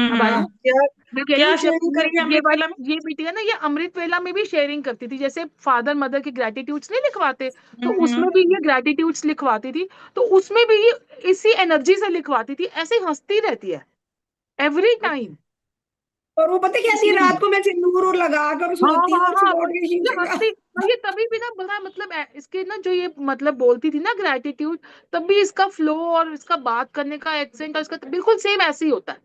अब आई। क्या मैं कह रही हूँ क्या जब शेयरिंग करी है ये अमृत बात, वेला में? ये बिटिया ना ये अमृत वेला में भी शेयरिंग करती थी, जैसे फादर मदर के ग्रेटिट्यूड्स नहीं लिखवाते, तो हम्म। उसमें भी ये ग्रेटिट्यूड्स लिखवाती थी, तो उसमें भी ये इसी एनर्जी से लिखवाती थी, ऐसे ही हंसती रहती है एवरी टाइम। और वो पता क्या थी, रात को मैं सिंदूर और लगा कर हाँ सोती हूँ हाँ और हाँ, सुबह उठ वही के ये शीशे में। हंसती, ये तभी भी ना बड़ा मतलब इसके ना जो ये मतलब बोलती थी ना ग्रेटिट्यूड, तब भी इसका फ्लो और इसका बात करने का एक्सेंट और इसका बिल्कुल सेम ऐसे ही होता है,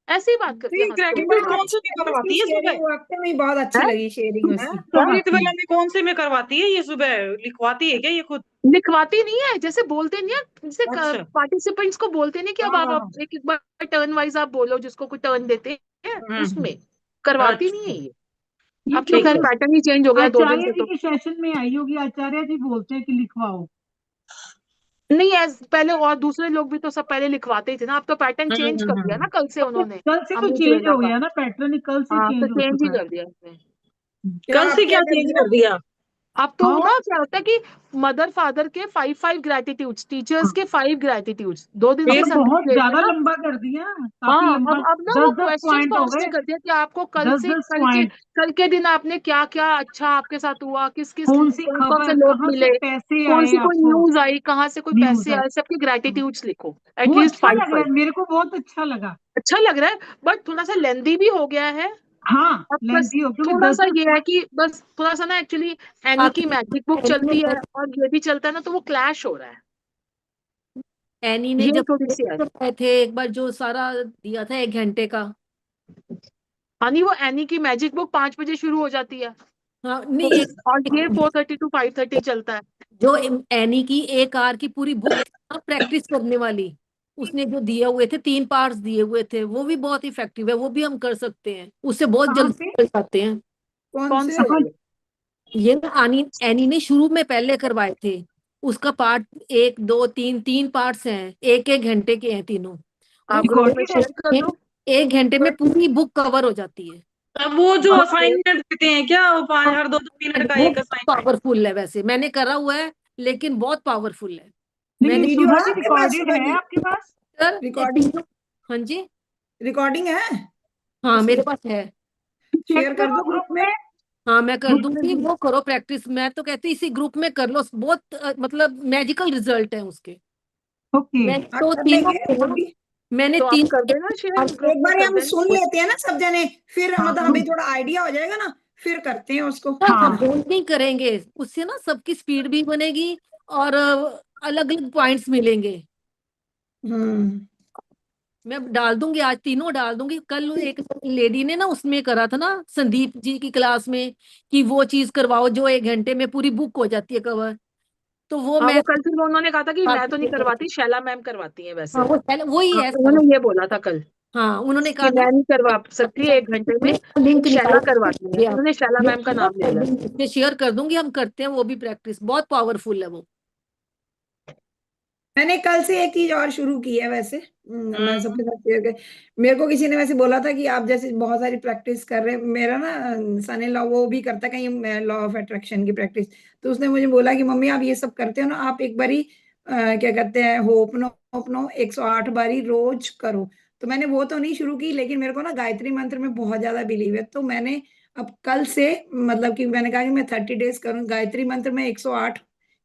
ऐसे ही बात तो करती है ये हंसते ग्रेटिट्यूड हुए। कौन से में उसकी करवाती है सुबह? शेयरिंग वाकई में बहुत अच्छी है लगी, शेयरिंग है उसकी। अमृत करवाती वेला है, में कौन से में करवाती है ये सुबह? लिखवाती है क्या ये खुद? लिखवाती नहीं है, जैसे बोलते नहीं है, जैसे अच्छा। पार्टिसिपेंट्स को बोलते नहीं कि अब हाँ आप हाँ। एक एक बार टर्न वाइज आप बोलो, जिसको कोई टर्न देते हैं हम्म। उसमें करवाती नहीं अच्छा। है ये। ये अब तो ठीक खैर है। पैटर्न ही चेंज हो गया 2 दिन आचार्य से जी तो। के सेशन में आई होगी, आचार्य जी बोलते हैं कि लिखवाओ। नहीं पहले और दूसरे लोग भी तो सब पहले लिखवाते ही थे ना, अब तो पैटर्न चेंज कर दिया ना कल से अब तो उन्होंने, कल से तो अमृत चेंज वेला हो का। गया ना, पैटर्न ही कल से हाँ तो चेंज हो चेंज ही चुका है। कर दिया इसने। क्या कल आप से क्या क्या कर चेंज दिया? कर दिया? अब तो हाँ ना क्या होता है कि मदर फादर के 5 5 ग्रेटिट्यूड्स, टीचर्स के 5 ग्रेटिट्यूड्स, 2 दिन अब से तो फिर बहुत सेलिब्रेट है ज्यादा ना। लंबा कर दिया, काफी हाँ लंबा। अब ना वो दस दस क्वेश्चंस पॉइंट हो पॉज से गए। कर दिया कि आपको कल दस से दस कल के पॉइंट कल के दिन आपने क्या क्या अच्छा आपके साथ हुआ, किस किस कौन सी कौन कौन से खबर, लोग कहाँ से मिले, पैसे कौन आए सी कोई आपको, न्यूज आई, कहाँ से कोई न्यूज पैसे है। आए, सबके ग्रेटिट्यूड्स लिखो वो एटलीस्ट अच्छा फाइव लग रहा फाइव है, मेरे को बहुत अच्छा लगा। अच्छा लग रहा है, बट थोड़ा सा लेंदी भी हो गया है। हाँ अब बस लेंथी हो, क्योंकि थोड़ा दस सा दस ये है कि बस थोड़ा सा ना एक्चुअली एनी की मैजिक बुक एनी चलती ने है और ये भी चलता है ना, तो वो क्लैश हो रहा है, एनी ने ये जब थोड़ी सी है। आए थे एक बार, जो सारा दिया था 1 घंटे का। हाँ नहीं, वो एनी की मैजिक बुक 5 बजे शुरू हो जाती है, हाँ नहीं, तो और ये 4:30 to 5:30 चलता है। जो एनी की 1 आवर की पूरी बुक प्रैक्टिस करने वाली, उसने जो दिए हुए थे 3 पार्ट्स दिए हुए थे, वो भी बहुत इफेक्टिव है, वो भी हम कर सकते हैं, उससे बहुत कहाँ जल्दी पे? कर जाते हैं। कौन कौन से? से कहाँ? वाले? ये ना एनी ने शुरू में पहले करवाए थे। उसका पार्ट 1 2 3, 3 पार्ट्स हैं, 1 1 घंटे के हैं तीनों। वो आप ग्रुप में रिकॉर्डेड है? शेयर कर दो। 1 घंटे में पूरी बुक कवर हो जाती है। अब वो जो ग्रुप शेयर। असाइनमेंट देते हैं क्या, वो पांच हर 2 2 मिनट का वो एक असाइनमेंट? पावरफुल है, वैसे मैंने करा हुआ है, लेकिन बहुत पावरफुल है। नहीं मैंने वीडियो सुधा है जी, आपके पास, रिकॉर्डेड सुधा है जी? आपके पास? सर ये रिकॉर्डिंग, तीनों। हाँ जी। रिकॉर्डिंग है हाँ उसकी? मेरे पास है। चेक शेयर कर करो दो ग्रुप ग्रुप में। में। हाँ मैं कर ग्रुप में दूंगी, भी। वो करो प्रैक्टिस, मैं तो कहती इसी ग्रुप में कर लो, बहुत मतलब मैजिकल रिजल्ट है उसके। ओके। मैं हाँ तो कर तीनों लेंगे को अभी। मैंने तो आप तीन कर देना शेयर, ग्रुप एक में बार कर हम सुन देना। लेते हैं ना सब जने, फिर हाँ मतलब हमें ग्रुप। थोड़ा आइडिया हो जाएगा ना, फिर करते हैं उसको। हम हाँ नहीं करेंगे, उससे ना सबकी स्पीड भी बनेगी, और अलग अलग पॉइंट्स मिलेंगे। हम्म। मैं डाल दूंगी, आज तीनों डाल दूंगी। कल एक लेडी ने ना उसमें करा था ना, संदीप जी की क्लास में, कि वो चीज करवाओ जो 1 घंटे में पूरी बुक हो जाती है कवर। तो वो हाँ मैं वो कल फिर उन्होंने कहा था कि मैं तो नहीं करवाती, शैला मैम करवाती हैं हाँ वैसे। वो पहले वही हाँ है सब। उन्होंने ये बोला था कल हाँ उन्होंने कि कहा था मैं नहीं करवा सकती 1 घंटे में, लिंक शैला निकाल करवाती है, उन्होंने शैला मैम का नाम ले लिया। मैं शेयर कर दूंगी, हम करते हैं वो भी प्रैक्टिस, बहुत पावरफुल है वो। मैंने कल से एक चीज और शुरू की है वैसे। मैं हम्म। सबके साथ शेयर कर, मेरे को किसी ने वैसे बोला था कि आप जैसे बहुत सारी प्रैक्टिस कर रहे हैं, मेरा ना सन इन लॉ वो भी करता है कहीं लॉ ऑफ अट्रैक्शन की प्रैक्टिस। तो उसने मुझे बोला कि मम्मी आप ये सब करते हो ना, आप एक बारी क्या कहते हैं, होपनो होपनो 108 बारी रोज करो। तो मैंने वो तो नहीं शुरू की, लेकिन मेरे को ना गायत्री मंत्र में बहुत ज्यादा बिलीव है, तो मैंने अब कल से मतलब कि मैंने कहा कि मैं 30 डेज करूँ गायत्री मंत्र में 108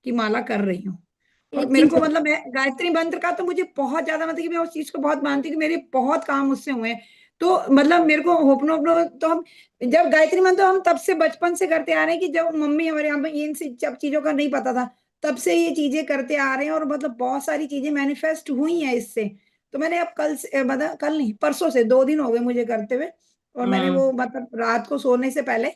की माला कर रही हूँ। और एक मेरे चीज को मतलब मैं गायत्री मंत्र का तो मुझे बहुत ज्यादा मतलब कि मैं उस चीज को बहुत मानती हूँ कि मेरे बहुत काम उससे हुए हैं। तो मतलब मेरे को होपनो होपनो तो हम जब गायत्री मंत्र तो हम तब से बचपन से करते आ रहे हैं कि जब मम्मी हमारे यहाँ पे इन सब चीजों का नहीं पता था, तब से ये चीजें करते आ रहे हैं और मतलब बहुत सारी चीजें मैनिफेस्ट हुई हैं इससे। तो मैंने अब कल से मतलब कल नहीं परसों से 2 दिन हो गए मुझे करते हुए, और मैंने हम्म। वो मतलब रात को सोने से पहले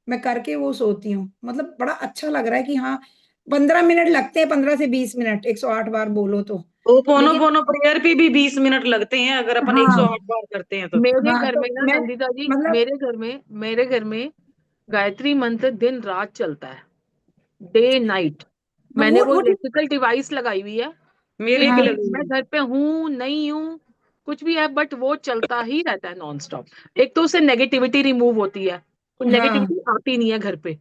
मैं करके वो सोती हूँ, मतलब बड़ा अच्छा लग रहा है कि हाँ 15 मिनट लगते हैं, 15 से 20 मिनट 108 बार बोलो तो। वो पोनो लेकिन पोनो प्रेयर पे भी 20 मिनट लगते हैं अगर अपन हाँ 108 बार करते हैं तो। मेरे हाँ घर तो में ना मैं नंदिता जी, मतलब मेरे घर में गायत्री मंत्र दिन रात चलता है, डे नाइट। हाँ मैंने वो वो ठीक। इलेक्ट्रिकल डिवाइस लगाई हुई है मेरी कि भी हाँ लगी मैं हुई घर पे हूँ नहीं हूँ कुछ भी है, बट वो चलता ही रहता है नॉन स्टॉप। एक तो उससे नेगेटिविटी रिमूव होती है, हाँ नेगेटिविटी आती नहीं है घर पे,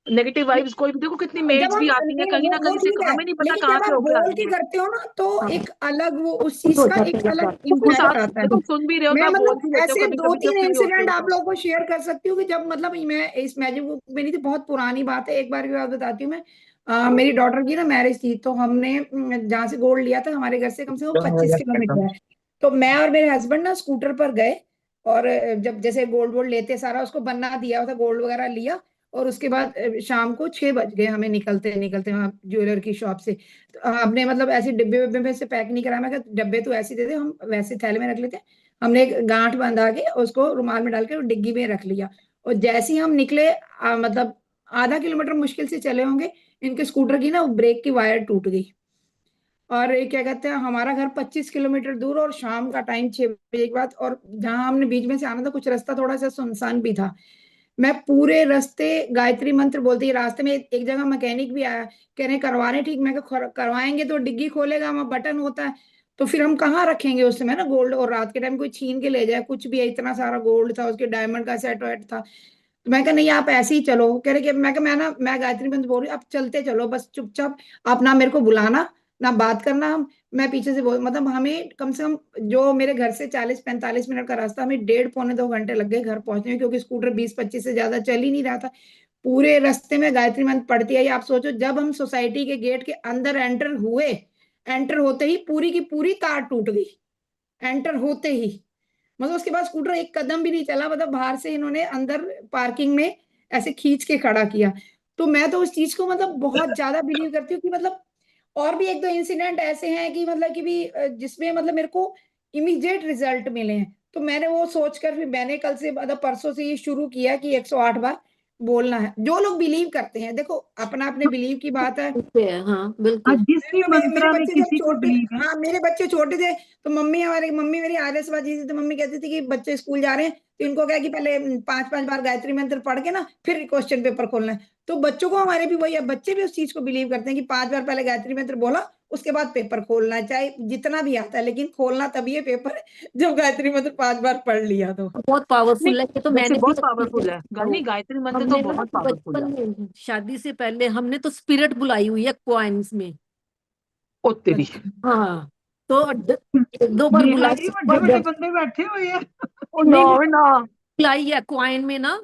नेगेटिव वाइब्स कोई भी देखो, कितनी जब मेड्स हम भी आती हैं नहीं, कहीं ना वो कहीं से, ठीक है, हमें नहीं पता लेकिन कहाँ जब से आप होके बोल आई के हैं। करते हो ना तो हाँ, एक अलग वो उस चीज हो का जाता एक है अलग ऐसा। कुछ इम्पैक्ट आप आता है। देखो सुन भी रहे हो तो मैं आप बोल मतलब भी लेते हो ऐसे कभी दो कभी जब तीन फ्री होते इंसिडेंट हो आप तो। लोगों को शेयर कर सकती हूँ कि जब मतलब मैं इस मैजिक बुक में नहीं थी, बहुत पुरानी बात है, एक बार की बात बताती हूँ मैं। मेरी डॉटर की ना मैरिज थी, तो हमने जहाँ से गोल्ड लिया था हमारे घर से कम से कम 25 किलोमीटर है। तो मैं और मेरे हस्बैंड ना स्कूटर पर गए, और जब जैसे गोल्ड वोल्ड लेते सारा उसको बनना दिया था, गोल्ड वगैरह लिया, और उसके बाद शाम को 6 बज गए हमें निकलते निकलते वहाँ ज्वेलर की शॉप से। तो हमने मतलब ऐसे डिब्बे विब्बे में से पैक नहीं कराया, मैं कहा डब्बे तो ऐसे दे दे, हम वैसे थैले में रख लेते हैं। हमने एक गांठ बंधा के उसको रुमाल में डाल के डिग्गी में रख लिया। और जैसे ही हम निकले, मतलब आधा किलोमीटर मुश्किल से चले होंगे, इनके स्कूटर की ना ब्रेक की वायर टूट गई। और ये क्या कहते हैं, हमारा घर 25 किलोमीटर दूर, और शाम का टाइम 6 बजे के बाद, और जहां हमने बीच में से आना था, कुछ रास्ता थोड़ा सा सुनसान भी था। मैं पूरे रास्ते गायत्री मंत्र बोलती ही, रास्ते में एक जगह मैकेनिक भी आया, कह रहे करवाने ठीक, मैं कहा करवाएंगे तो डिग्गी खोलेगा, वहां बटन होता है, तो फिर हम कहाँ रखेंगे उस समय ना गोल्ड, और रात के टाइम कोई छीन के ले जाए कुछ भी है, इतना सारा गोल्ड था, उसके डायमंड का सेट वेट था। तो मैं कहा नहीं आप ऐसे ही चलो, कह रहे कि मैं कहा मैं गायत्री मंत्र बोल रही हूँ, आप चलते चलो बस चुपचाप, आप ना मेरे को बुलाना ना बात करना, हम मैं पीछे से बोल, मतलब हमें कम से कम, जो मेरे घर से 40-45 मिनट का रास्ता, हमें 1.5 पौने 2 घंटे लग गए घर पहुंचने में, क्योंकि स्कूटर 20-25 से ज्यादा चल ही नहीं रहा था। पूरे रास्ते में गायत्री मंत्र पढ़ती आई। आप सोचो, जब हम सोसाइटी के गेट के अंदर एंटर हुए, एंटर होते ही पूरी की पूरी तार टूट गई, एंटर होते ही। मतलब उसके बाद स्कूटर एक कदम भी नहीं चला, मतलब बाहर से इन्होंने अंदर पार्किंग में ऐसे खींच के खड़ा किया। तो मैं तो उस चीज को मतलब बहुत ज्यादा बिलीव करती हूँ कि मतलब, और भी एक दो इंसिडेंट ऐसे हैं कि मतलब कि भी जिसमें मतलब मेरे को इमीडिएट रिजल्ट मिले हैं। तो मैंने वो सोचकर फिर मैंने कल से मतलब परसों से ये शुरू किया कि 108 बार बोलना है। जो लोग बिलीव करते हैं, देखो अपना अपने बिलीव की बात है। पे है, हाँ हाँ, बिल्कुल। जिसकी मेरे मंत्रा में बच्चे जब किसी को छोटे, बिलीव है। हाँ मेरे बच्चे छोटे थे, तो मम्मी मेरी आलसबाजी थी, तो मम्मी कहती थी कि बच्चे स्कूल जा रहे हैं तो इनको क्या कि पहले 5-5 बार गायत्री मंत्र पढ़ के ना फिर क्वेश्चन पेपर खोलना है। तो बच्चों को हमारे भी वही है, बच्चे भी उस चीज को बिलीव करते हैं कि 5 बार पहले गायत्री मंत्र बोला, उसके बाद पेपर खोलना है, चाहे जितना भी आता है, लेकिन खोलना तभी है पेपर जब गायत्री मंत्र 5 बार पढ़ लिया तो। बहुत नहीं, पावरफुल है, ये तो वैसे मैंने भी बहुत पावरफुल है गानी, गायत्री मंत्र तो हमने ना बहुत पावरफुल है। बचपन में शादी से पहले हमने तो स्पिरिट बुलाई हुई है कॉइन्स में। ओ तेरी। अच्छा, हाँ, तो एक दो बार नेहा बुलाई, जी, बड़े बड़े बंदे बैठे हुए हैं। ओ नो नहीं ना। बुलाई है कॉइन में ना,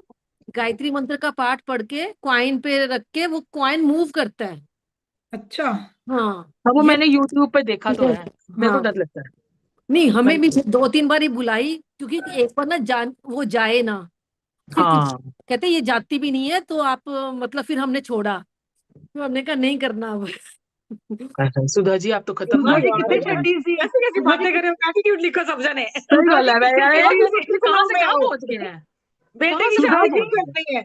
गायत्री मंत्र का पाठ पढ़ के कॉइन पे रख के वो कॉइन मूव करता है। अच्छा। हाँ, हाँ वो ये मैंने यूट्यूब पे देखा तो है, मेरे को हाँ, डर लगता है। नहीं हमें भी मैंने, 2-3 बार ही बुलाई, क्योंकि एक बार ना जान वो जाए ना, फिर हाँ कहते ये जाती भी नहीं है तो आप मतलब फिर हमने छोड़ा, तो हमने कहा नहीं करना अब। सुधा जी आप तो सुधा खतरनाक जी औरत कितने हो गई। छठी सी, कैसी कैसी सुधा जी बातें कर रहे हो, एटीट्यूड लिखो सब जने। सही सुधा वाला जी है भाई कितने यार, बेटे छठी की सी, शादी कहाँ सुनाओ से मैं कहाँ आओ, पहुंच गए हैं, बेटे कहाँ की से सुधा कहाँ शादी जी, पहुंच नहीं गए। करनी है।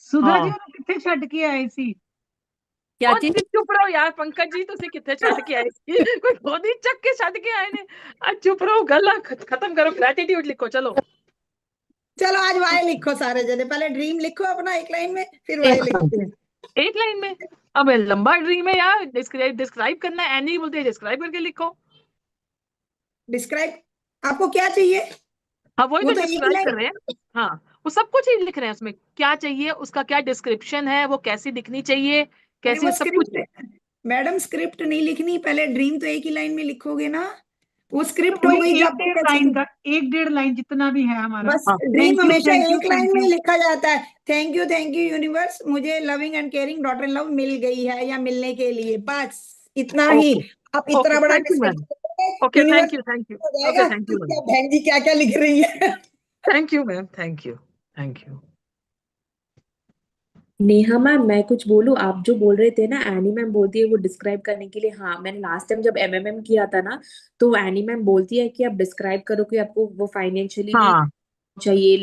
सुधा जी हाँ ਉਹਨੂੰ ਕਿੱਥੇ ਛੱਡ ਕੇ ਆਏ ਸੀ? क्या और चीज? चुप रहो यार पंकज जी, तुझे कितने छट के आए सी? कोई गोदी चक के छट के आए ने। आज चुप रहो, गला खत्म करो, ग्रेटिट्यूड लिखो चलो। चलो आज वाई लिखो सारे जने, पहले ड्रीम लिखो अपना एक लाइन में, फिर वाई लिखते हैं। एक लाइन में? अब लंबा ड्रीम है यार, डिस्क्राइब करना है, एनी बोलते हैं डिस्क्राइब करके लिखो। डिस्क्राइब आपको क्या चाहिए, हाँ वही वो तो तो एक ही डिस्क्राइब कर लाइन। रहे हैं। हाँ वो सब कुछ ही लिख रहे हैं उसमें, क्या चाहिए, उसका क्या डिस्क्रिप्शन है, वो कैसी दिखनी चाहिए, अरे वो कैसी, सब कुछ है। स्क्रिप्ट, मैडम स्क्रिप्ट नहीं लिखनी, पहले ड्रीम तो एक ही लाइन में लिखोगे ना, वो तो स्क्रिप्ट हो वही गई जो एक आपको डेढ़ क्या लाइन चाहिए। का, 1-1.5 लाइन जितना भी है हमारा। बस हाँ ड्रीम हमेशा थैंक यू एक लाइन थैंक में यू। ही लिखा जाता है, थैंक यू यूनिवर्स, मुझे loving and caring daughter in love मिल गई है या मिलने के लिए, बस इतना ही। ओके आप ओके, इतना बड़ा thank you ma'am. Description okay universe thank you हो ओके, जाएगा थैंक कि यू क्या मैम, बहन जी क्या क्या लिख रही है। Thank you ma'am, thank you, thank you. Neha ma'am, मैं कुछ बोलूं? आप जो बोल रहे थे ना, एनी मैम बोलती है वो डिस्क्राइब करने के लिए। हाँ, मैंने लास्ट टाइम जब एमएमएम किया था ना, तो एनी मैम बोलती है कि आप डिस्क्राइब करो कि आपको वो फाइनेंशियली भी हाँ चाहिए,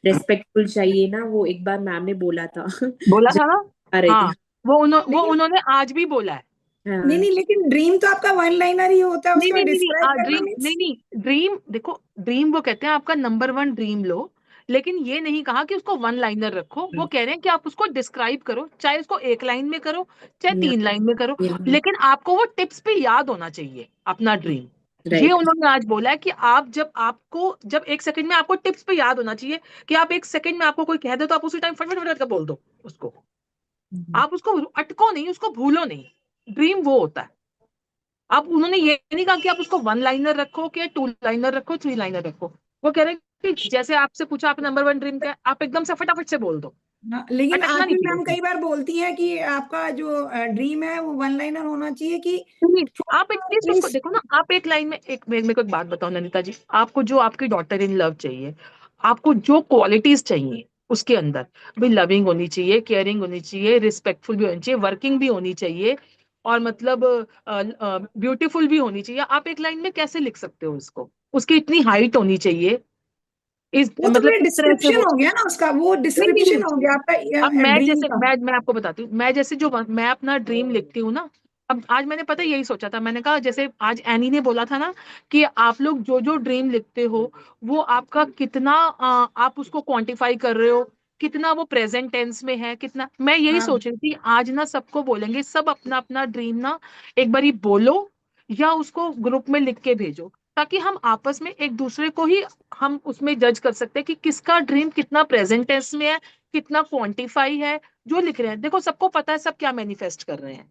रेस्पेक्टफुल चाहिए ना, वो एक बार मैम ने बोला था बोला जब था ना। आ रहे थे। हाँ वो लेकिन उन्होंने आज भी बोला है। नहीं हाँ, नहीं, लेकिन ड्रीम तो आपका वन लाइनर ही होता है, नहीं उसके बाद नहीं नहीं डिस्क्राइब नहीं, करना ड्रीम नहीं मीन्स। नहीं, ड्रीम देखो, ड्रीम वो कहते हैं आपका नंबर 1 ड्रीम लो, लेकिन ये नहीं कहा कि उसको 1 लाइनर रखो, वो कह रहे हैं कि आप उसको डिस्क्राइब करो, चाहे उसको 1 लाइन में करो, चाहे 3 लाइन में करो, लेकिन आपको वो टिप्स पे याद होना चाहिए अपना ड्रीम। ये राइट। उन्होंने आज बोला है कि आप जब 1 सेकंड में आपको टिप्स पे याद होना चाहिए, कि आप 1 सेकंड में आपको कोई कह दे तो आप उसी टाइम फटाफट कर बोल दो उसको। आप उसको अटको नहीं, उसको भूलो नहीं। ड्रीम वो होता है। अब उन्होंने ये नहीं कहा कि आप उसको वन लाइनर रखो कि टू लाइनर रखो, थ्री लाइनर रखो। वो कह रहे हैं कि जैसे आपसे पूछा आप नंबर वन ड्रीम क्या है, आप एकदम से फटाफट से बोल दो। हाँ, लेकिन अटकना नहीं आजकल चाहिए मैम उसमें। कई बार बोलती हैं कि आपका जो ड्रीम है वो वन लाइनर होना चाहिए कि नहीं, आप छोटा एटलीस्ट उसको प्लीज। देखो ना। आप एक लाइन में एक मेरे को एक बात बताओ नंदिता जी, आपको जो आपकी डॉटर इन लव चाहिए, आपको जो क्वालिटीज चाहिए उसके अंदर, भाई लविंग होनी चाहिए, केयरिंग होनी चाहिए, रिस्पेक्टफुल भी होनी चाहिए, वर्किंग भी होनी चाहिए, और मतलब ब्यूटीफुल भी होनी चाहिए। आप एक लाइन में कैसे लिख सकते हो उसको? उसकी इतनी हाइट होनी चाहिए, इस वो तो मतलब फिर इस तरह से डिस्क्रिप्शन वो। हो गया ना उसका, वो नहीं नहीं डिस्क्रिप्शन हो नहीं। गया अब आपका मैं ड्रीम जैसे का। मैं आपको बताती हूँ, मैं जैसे जो मैं अपना ड्रीम लिखती हूँ ना। अब आज मैंने पता यही सोचा था, मैंने कहा जैसे आज एनी ने बोला था ना कि आप लोग जो जो ड्रीम लिखते हो वो आपका कितना आप उसको क्वांटिफाई कर रहे हो, कितना वो प्रेजेंट टेंस में है, कितना। मैं यही हाँ सोच रही थी आज ना सबको बोलेंगे, सब अपना अपना ड्रीम ना एक बारी बोलो या उसको ग्रुप में लिख के भेजो, ताकि हम आपस में एक दूसरे को ही हम उसमें जज कर सकते हैं कि किसका ड्रीम कितना प्रेजेंट टेंस में है, कितना क्वांटिफाई है। जो लिख रहे हैं देखो सबको पता है सब क्या मैनिफेस्ट कर रहे हैं,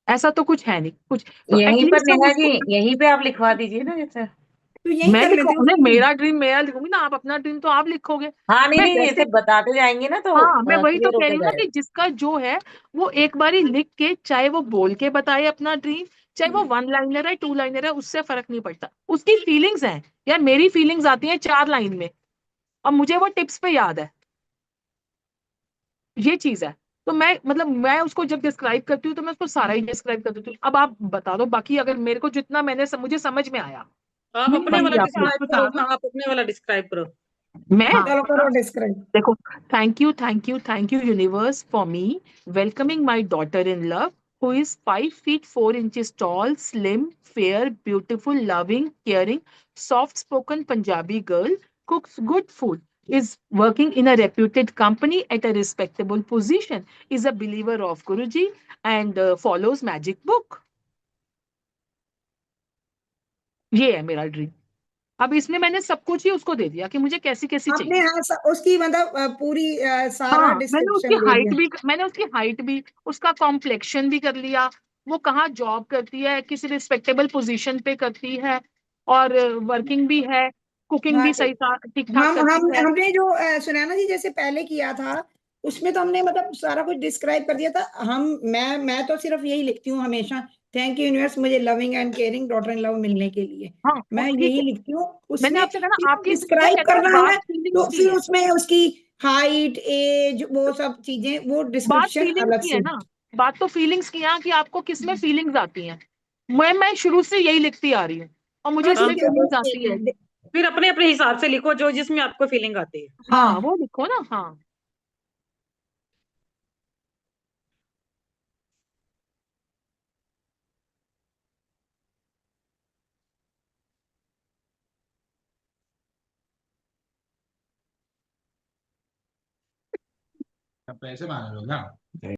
ऐसा तो कुछ है नहीं कुछ। तो यहीं पर एटलीस्ट हम नेहा जी, उसको। यहीं पे आप लिखवा दीजिए ना जैसे। तो यही मैं कर लेते हैं लिखूंगी उसमें। मेरा ड्रीम मेरा लिखूंगी ना, आप अपना ड्रीम तो आप लिखोगे। हाँ नहीं मैं नहीं, वैसे ऐसे बताते जाएंगे ना तो हाँ, मैं वही तो क्लियर कह होते रही हूँ ना कि जाएगा। जिसका जो है वो एक बारी लिख के, चाहे वो बोल के बताए अपना ड्रीम, चाहे वो वन लाइनर है टू लाइनर है, उससे फर्क नहीं पड़ता। उसकी फीलिंग्स हैं यार, मेरी फीलिंग्स आती हैं चार लाइन में, और मुझे वो टिप्स पे याद है। ये चीज है। तो मैं मतलब मैं उसको जब डिस्क्राइब करती हूँ तो मैं उसको सारा ही डिस्क्राइब कर देती हूँ। अब आप बता दो बाकी, अगर मेरे को जितना मुझे समझ में आया आप अपने वाला बाकी आप लोग। डिस्क्राइब बता करो, दो। हाँ आप अपने वाला डिस्क्राइब करो। मैं हाँ चलो करो डिस्क्राइब। देखो, thank you universe for me welcoming my daughter in love who is 5 feet 4 inches tall, slim, fair, beautiful, loving, caring, soft spoken Punjabi girl, cooks good food, is working in a reputed company at a respectable position, is a believer of Guruji, and follows magic book. ये है मेरा dream. अब इसमें मैंने सब कुछ ही उसको दे दिया कि मुझे कैसी कैसी आपने चाहिए। हाँ उसकी मतलब पूरी सारा हाँ, डिस्क्रिप्शन दे दिया। मैंने उसकी हाइट भी, उसका कॉम्प्लेक्शन भी कर लिया, वो कहाँ जॉब करती है, किस रिस्पेक्टेबल पोजीशन पे करती है, और वर्किंग भी है, कुकिंग हाँ भी तो सही ठीक ठाक हम करती है। हमने जो सुनैना जी जैसे पहले किया था उसमें तो हमने मतलब सारा कुछ डिस्क्राइब कर दिया था। मैं तो सिर्फ यही लिखती हूँ हमेशा, थैंक यू यूनिवर्स मुझे loving and caring daughter in love मिलने के लिए। हाँ वो मैं ठीक यही है। लिखती हूँ मैंने उसमें। आपसे कहा ना आपकी, वो डिस्क्राइब कहते हैं ना करना बात है फीलिंग्स तो की फिर है। उसमें उसकी हाइट एज वो सब चीजें वो बात डिस्क्रिप्शन फीलिंग्स अलग की है से। ना, बात तो फीलिंग्स की है कि आपको किसमें फीलिंग्स आती हैं। मैं शुरू से यही लिखती आ रही हूँ और मुझे हाँ इसमें ठीक है वो फीलिंग्स आती है। फिर अपने अपने हिसाब से लिखो जो जिसमें आपको फीलिंग आती है। हाँ हाँ वो लिखो ना। हाँ पैसे मांग रहे हो क्या?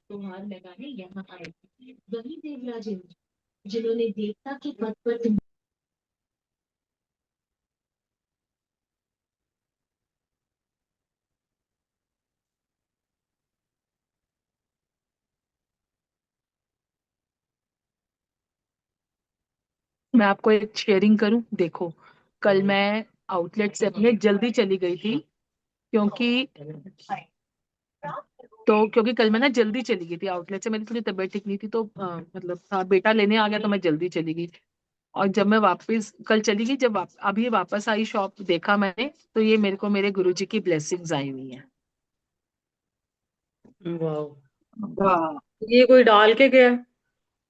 त्योहार लगाने यहाँ आए थे वही देवराज इंद्र, जिन्होंने देवता के पद पर मैं आपको एक शेयरिंग करूं, देखो कल मैं आउटलेट से अपने जल्दी चली गई थी, क्योंकि कल मैं ना जल्दी चली गई थी आउटलेट से, मेरी थोड़ी तबीयत ठीक नहीं थी, तो मतलब बेटा लेने आ गया तो मैं जल्दी चली गई। और जब मैं वापस कल चली गई, जब अभी वापस आई शॉप, देखा मैंने तो ये मेरे को मेरे गुरुजी की ब्लेसिंग्स आई हुई है। वाह, वाह, ये कोई डाल के गया?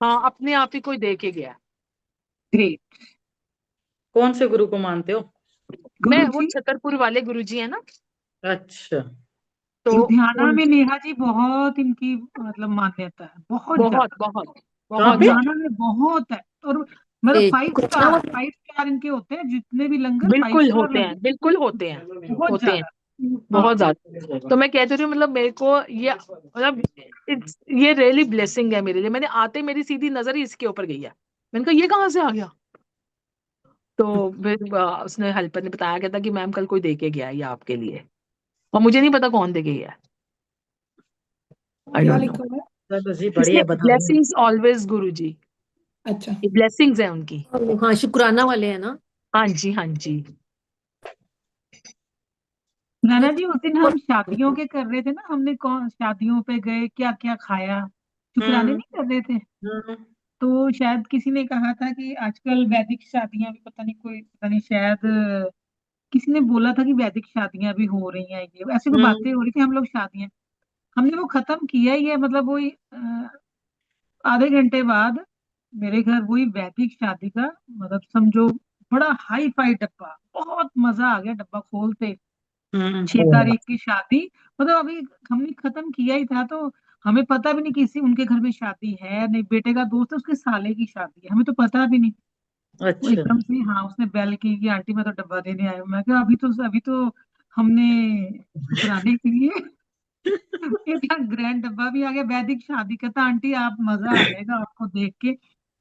हाँ, अपने आप ही कोई दे के गया। ग्रेट। कौन से गुरु को मानते हो? मैं वो गुरुजी छतरपुर वाले गुरुजी है ना, अच्छा। तो लुधियाना उन में नेहा जी बहुत इनकी मतलब मान्यता है, बहुत बहुत ज्यादा। बहुत कहाँ बहुत पे? ज्यादा। लुधियाना में बहुत है, और मतलब ए, फाइव कृष्णा स्टार, वाले 5 स्टार इनके होते हैं, जितने भी लंगर 5 बिल्कुल स्टार होते हैं, लंगर, बिल्कुल होते हैं, बहुत होते हैं, ज्यादा। हाँ, बहुत ज्यादा। तो मैं कहती रही हूँ, मतलब मेरे को ये मतलब ये रियली ब्लेसिंग है मेरे लिए। मैंने आते मेरी सीधी नजर ही इसके ऊपर गई है, मैंने कहा ये कहाँ से आ गया। तो फिर उसने हेल्पर ने बताया, कहता कि मैम कल कोई दे के गया है ये आपके लिए, और मुझे नहीं पता कौन दे के गया है, आई क्या डोंट नो। लिखा हुआ है? चलो जी, इसमें बढ़िया, बता रही ब्लेसिंग्स ऑलवेज गुरुजी, अच्छा, ये ब्लेसिंग्स है उनकी। हाँ शुक्राना वाले है ना। हाँ जी, हाँ जी। नैना ये जी उस दिन हम शादियों के कर रहे थे ना, हमने कौन शादियों पे गए, क्या क्या खाया, शुक्राने हूँ। नहीं कर रहे थे। हम्म। तो शायद किसी ने कहा था कि आजकल वैदिक शादियां भी, पता नहीं कोई, पता नहीं शायद किसी ने बोला था कि वैदिक शादियां भी हो रही हैं, ये ऐसी कोई बातें हम्म। हो रही थी। हम लोग शादियां, हमने वो खत्म किया ही है, मतलब वही आधे घंटे बाद मेरे घर वही वैदिक शादी का, मतलब समझो बड़ा हाई फाई डब्बा, बहुत मजा आ गया डब्बा खोलते। हम्म। 6 तारीख की शादी, मतलब अभी हमने खत्म किया ही था, तो हमें पता भी नहीं किसी उनके घर में शादी है नहीं, बेटे का दोस्त है उसके साले की शादी है, हमें तो पता भी नहीं। वो अच्छा। एकदम से, हाँ, उसने बेल की कि आंटी मैं तो डब्बा देने आया हूँ। मैं कहा अभी तो हमने शुक्राने के लिए इतना ग्रैंड डब्बा भी आ गया वैदिक शादी का। था आंटी आप, मजा आ जाएगा आपको देख के,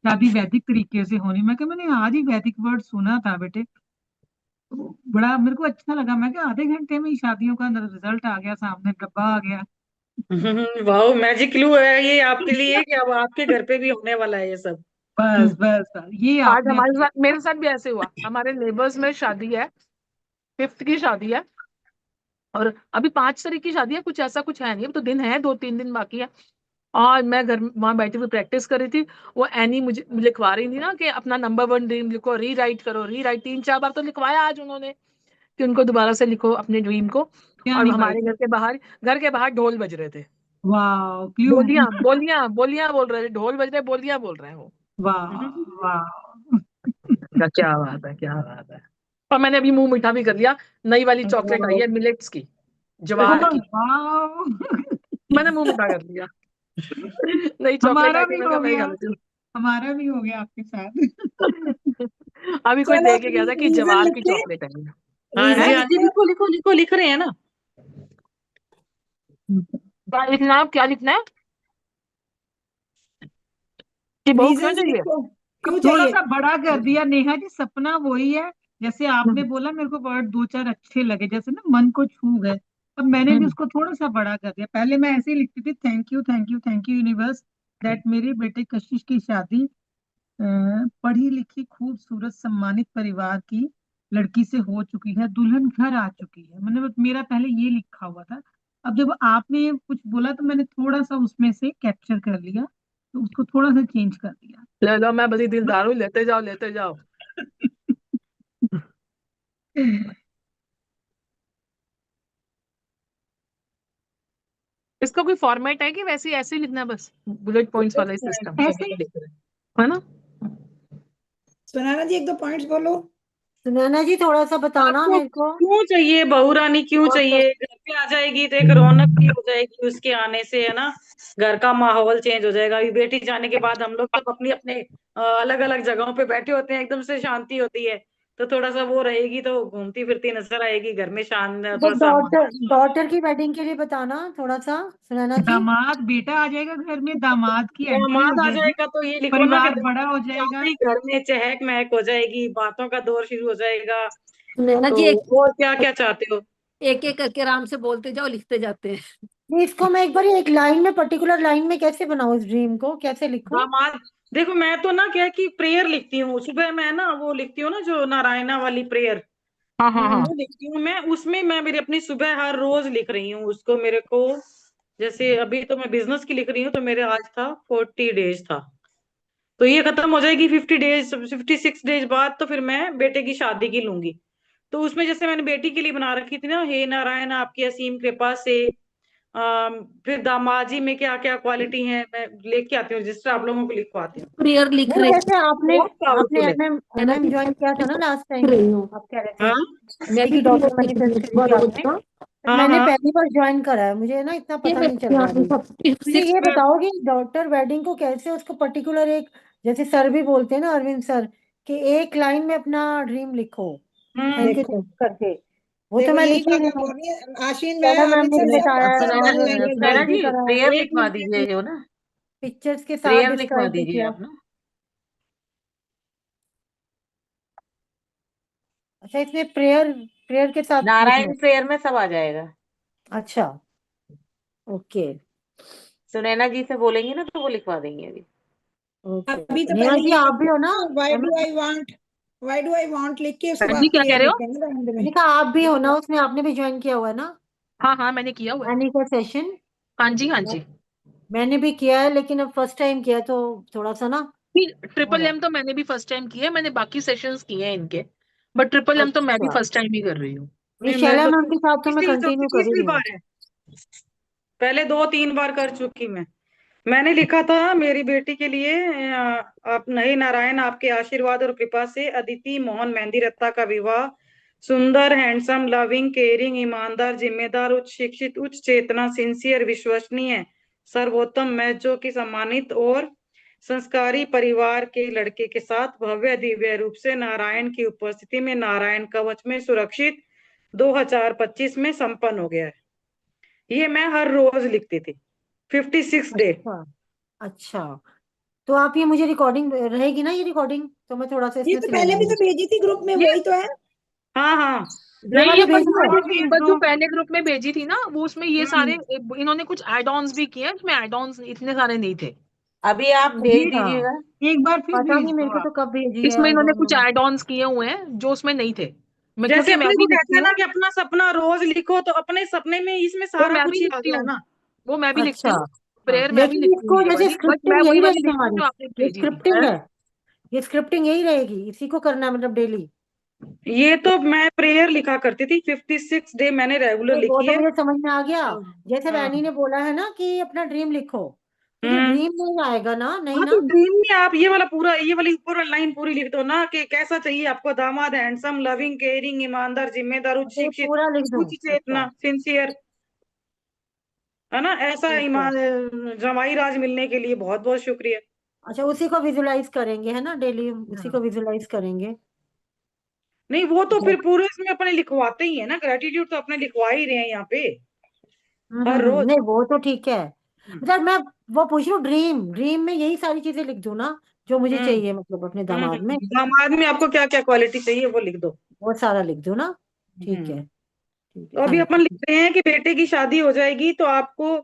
शादी वैदिक तरीके से होनी। मैं कहा मैंने आज ही वैदिक वर्ड सुना था बेटे, तो बड़ा मेरे को अच्छा लगा। मैं कहा आधे घंटे में ही शादियों का रिजल्ट आ गया सामने, डब्बा आ गया। वाह, मैजिक क्लू है ये आपके लिए कि अब आपके घर पे भी होने वाला है ये सब। बस बस बस, ये आज आपने हमारे अच्छी। साथ, मेरे साथ भी ऐसे हुआ। हमारे नेबर्स में शादी है, 5th की शादी है, और अभी 5 तारीख की शादी है, कुछ ऐसा कुछ है नहीं, अब तो दिन है, 2-3 दिन बाकी है। और मैं घर वहां बैठी हुई प्रैक्टिस कर रही थी, वो एनी मुझे लिखवा रही थी ना कि अपना नंबर 1 ड्रीम लिखो, रीराइट करो, रीराइट 3-4 बार तो लिखवाया आज उन्होंने कि उनको दोबारा से लिखो अपने ड्रीम को। क्या और निभाई? हमारे घर के बाहर ढोल बज रहे थे, वाह, क्यों? बोलियां बोलियां बोलियां बोल रहे थे, ढोल बज रहे, बोलियां बोल रहे हैं वो। वाह वाह। क्या बात है, क्या बात है। और मैंने अभी मुंह मीठा भी कर लिया, नई वाली चॉकलेट आई है मिलेट्स की, ओह ज्वार की, वाह। मैंने मुंह मीठा कर लिया। नई चॉकलेट हमारा आई थी, भी मैंने हो कहा मैं ही गया, खा लेती हमारा भी हो गया आपके साथ। हूँ। अभी कोई चलो दे के गया था कि रीजन जवार की लिखे, चॉकलेट आई है। हाँ हैं? जी, रीजन हाँ जी, लिखे। लिखो लिखो लिखो, लिख रहे हैं ना। क्या लिखना है, क्या लिखना है कि बहू क्यों रीजन चाहिए? लिखो, अब क्यों थोड़ा चाहिए? सा बड़ा कर दिया नेहा जी, सपना वही है। जैसे आपने बोला मेरे को वर्ड 2-4 अच्छे लगे, जैसे ना मन को छू गए, अब मैंने भी हम्म, उसको थोड़ा सा बड़ा कर दिया। पहले मैं ऐसे ही लिखती थी, thank you thank you thank you universe that मेरे बेटे कशिश की शादी पढ़ी लिखी खूबसूरत सम्मानित परिवार की लड़की से हो चुकी है, दुल्हन घर आ चुकी है। मैंने मेरा पहले ये लिखा हुआ था, अब जब आपने कुछ बोला तो मैंने थोड़ा सा उसमें से कैप्चर कर लिया, तो उसको थोड़ा सा चेंज कर दिया। ले लो, मैं बड़ी दिलदार हूँ, लेते जाओ लेते जाओ। इसका कोई फॉर्मेट है कि वैसे ही ऐसे ही लिखना है, बस बुलेट पॉइंट्स वाला सिस्टम ऐसे ही। है ना? सुनैना जी एक दो पॉइंट्स बोलो। नैना जी थोड़ा सा बताना आपको मेरे को। क्यों चाहिए बहू रानी, क्यों चाहिए? घर पे आ जाएगी तो एक रौनक भी हो जाएगी उसके आने से, है ना। घर का माहौल चेंज हो जाएगा। अभी बेटी जाने के बाद हम लोग सब अपनी अपने अलग अलग जगहों पे बैठे होते हैं, एकदम से शांति होती है। तो थोड़ा सा वो रहेगी तो घूमती फिरती नजर आएगी घर में, शांत, तो थोड़ा सा डॉटर माहौल। डॉटर की वेडिंग के लिए बताना थोड़ा सा सुनैना जी। दामाद बेटा आ जाएगा घर में, दामाद की एंट्री हो दामाद आ जाएगी, जाएगा तो ये लिखो ना कि परिवार बड़ा हो दामाद जाएगा। आते ही घर में चहक महक हो जाएगी, बातों का दौर शुरू हो जाएगा। नैना तो जी और क्या क्या चाहते हो? एक एक करके आराम से बोलते जाओ, लिखते जाते हैं। इसको मैं एक बार एक लाइन में, पर्टिकुलर लाइन में कैसे बनाऊं, इस ड्रीम को कैसे लिखूं? दामाद, देखो मैं तो ना क्या है कि प्रेयर लिखती हूँ सुबह, मैं ना वो लिखती हूँ ना जो नारायणा वाली प्रेयर, हाँ हाँ हाँ। वो लिखती हूँ मैं। उसमें मैं मेरी अपनी सुबह हर रोज लिख रही हूँ उसको। मेरे को जैसे अभी तो मैं बिजनेस की लिख रही हूँ, तो मेरे आज था 40 डेज था, तो ये खत्म हो जाएगी 50 डेज, 56 डेज बाद तो फिर मैं बेटे की शादी की लूंगी। तो उसमें जैसे मैंने बेटी के लिए बना रखी थी ना, हे नारायण आपकी असीम कृपा से, फिर दामाद जी में क्या क्या क्वालिटी है, मैं लेके आती हूँ रजिस्टर, आप लोगों को लिखवाती हूँ। प्रेयर लिख नहीं, रहे जैसे आपने बहुत आपने पावरफुल है। एमएम ज्वाइन किया था ना लास्ट टाइम, रही हूँ। आप कह रहे हाँ थे मैं भी कि डॉक्टर मैनिफेस्ट करी थी आपने, हाँ तो हाँ मैंने हाँ। पहली बार ज्वाइन करा है, मुझे ना इतना पता नहीं चल रहा अभी। मुझे ये बताओ कि डॉक्टर वेडिंग को कैसे, उसको पर्टिकुलर एक, जैसे सर भी बोलते हैं ना, अरविंद सर, कि एक लाइन में अपना ड्रीम लिखो, थैंक यू देखो करके, वो तो देखो मैं यही लिख ही बात रही मैं हूँ। बोल रही हूँ, आशीन मैं मैडम मैम ने अमृतसर भी से बताया है, सब और ऑनलाइन है सुनैना सारी। सर भी जी कराया है, प्रेयर एक लिखवा मिनट, दीजिए हो ना, पिक्चर्स के साथ प्रेयर लिखवा डिस्क्राइब भी दीजिए किया। आप ना। अच्छा, इसमें प्रेयर, प्रेयर के साथ लिखना नारायण है? प्रेयर में सब आ जाएगा। अच्छा, ओके सुनैना जी से बोलेंगी ना तो वो लिखवा देंगे अभी। ओके। अभी तो नेहा पहले जी ये आप भी हो ना? व्हाई डू आई वांट लिख के उसके हाँ बाद जी, क्या कह प्रेयर रहे हो? लिखते हैं ना end में। मैंने कहा आप भी हो ना उसमें, आपने भी ज्वाइन किया हुआ है ना हाँ हाँ मैंने किया हुआ है। एनी का सेशन? हाँ जी हाँ जी। मैंने भी किया है, लेकिन अब फर्स्ट टाइम किया तो थोड़ा सा ना हो ट्रिपल रहा एम तो मैंने भी फर्स्ट टाइम किया है, मैंने बाकी सेशंस किए हैं इनके, बट ट्रिपल है। एम तो मैं भी अच्छा, फर्स्ट टाइम ही कर रही हूँ। ये नहीं मैं शैला तो मैम के साथ तो मैं तीसरी कंटिन्यू चौथी कर ही तीसरी रही हूँ। बार है, पहले 2-3 बार कर चुकी मैं। मैंने लिखा था मेरी बेटी के लिए, आप नहीं नारायण आपके आशीर्वाद और कृपा से अदिति मोहन मेहंदी रत्ता का विवाह सुंदर, हैंडसम, लविंग, केयरिंग, ईमानदार, जिम्मेदार, उच्च शिक्षित, उच्च चेतना, सिंसियर, विश्वसनीय, सर्वोत्तम, मैचों की सम्मानित और संस्कारी परिवार के लड़के के साथ भव्य दिव्य रूप से नारायण की उपस्थिति में नारायण कवच में सुरक्षित 2025 में संपन्न हो गया है। ये मैं हर रोज लिखती थी 56 डे। अच्छा अच्छा, तो आप ये मुझे रिकॉर्डिंग रहेगी ना, ये रिकॉर्डिंग तो मैं थोड़ा सा ये इसमें तो पहले भी सुनाऊंगी। तो भेजी थी ग्रुप में, ये वही तो है। हाँ हाँ। नहीं, ड्रामा ये में भेजी है? बस जो पहले ग्रुप में भेजी थी ना, वो उसमें ये सारे हम्म। इन्होंने कुछ एड ऑन्स भी किए हैं, उसमें एड ऑन्स इतने सारे नहीं थे। अभी आप भेज अच्छा, दीजिएगा। एक बार फिर पता भेज नहीं मेरे दो को आप। तो कब भेजी है, इसमें आई इन्होंने डोंट कुछ नो। एड ऑन्स किए हुए हैं जो उसमें नहीं थे। मैं जैसे क्योंकि मैं अपने भी को कहते लिखती हैं हूँ, ना कि अपना सपना रोज लिखो, तो अपने सपने में इसमें वो सारा मैं भी कुछ ही आ लिखती गया हूँ, ना। वो मैं भी लिखती अच्छा, हूँ, प्रेयर मैं भी लेकिन लिखती हूँ इसको ये जैसे वाली, बट मैं स्क्रिप्टिंग वही यही वाली रहेगी लिखती हूँ हमारी, जो आपने ये भेजी थी। स्क्रिप्टिंग है, ये स्क्रिप्टिंग यही रहेगी, इसी को करना है मतलब डेली? ये तो मैं प्रेयर लिखा करती थी 56 डे, मैंने रेगुलर वो लिखी तो है। मुझे समझ में आ गया। हाँ जैसे हाँ। वैनी ने बोला है ना कि अपना ड्रीम लिखो, तो ये हम्म। ड्रीम नहीं आएगा ना, नहीं हाँ ना? तो ड्रीम में आप ये वाला पूरा, ये वाली ऊपर वाली लाइन पूरी लिख दो ना, कि कैसा चाहिए आपको दामाद, हैंडसम, लविंग, केयरिंग, ईमानदार, जिम्मेदार, उच्च अच्छा, ये शिक्षित, पूरा लिख दूं? उच्च अच्छा चेतना, सिंसियर, है ना ऐसा ठीक है। ईमान, जमाई राज मिलने के लिए बहुत बहुत शुक्रिया। अच्छा, उसी को विजुलाइज करेंगे है ना, डेली उसी को विजुलाइज करेंगे। नहीं वो तो अच्छा, फिर पूरे इसमें अपने लिखवाते ही है ना, ग्रेटिट्यूड तो अपने लिखवा ही रहे हैं यहाँ पे हर रोज। नहीं वो तो ठीक है, हम्म मतलब मैं वो पूछ रही हूँ, ड्रीम ड्रीम में यही सारी चीजें लिख दूं ना, जो मुझे हम्म चाहिए मतलब अपने दामाद में, दामाद में आपको क्या क्या क्वालिटी चाहिए वो लिख दो। वो सारा लिख दूं ना? ठीक हम्म है ठीक है, तो अभी थैंक अपन यू। लिख रहे हैं कि बेटे की शादी हो जाएगी, तो आपको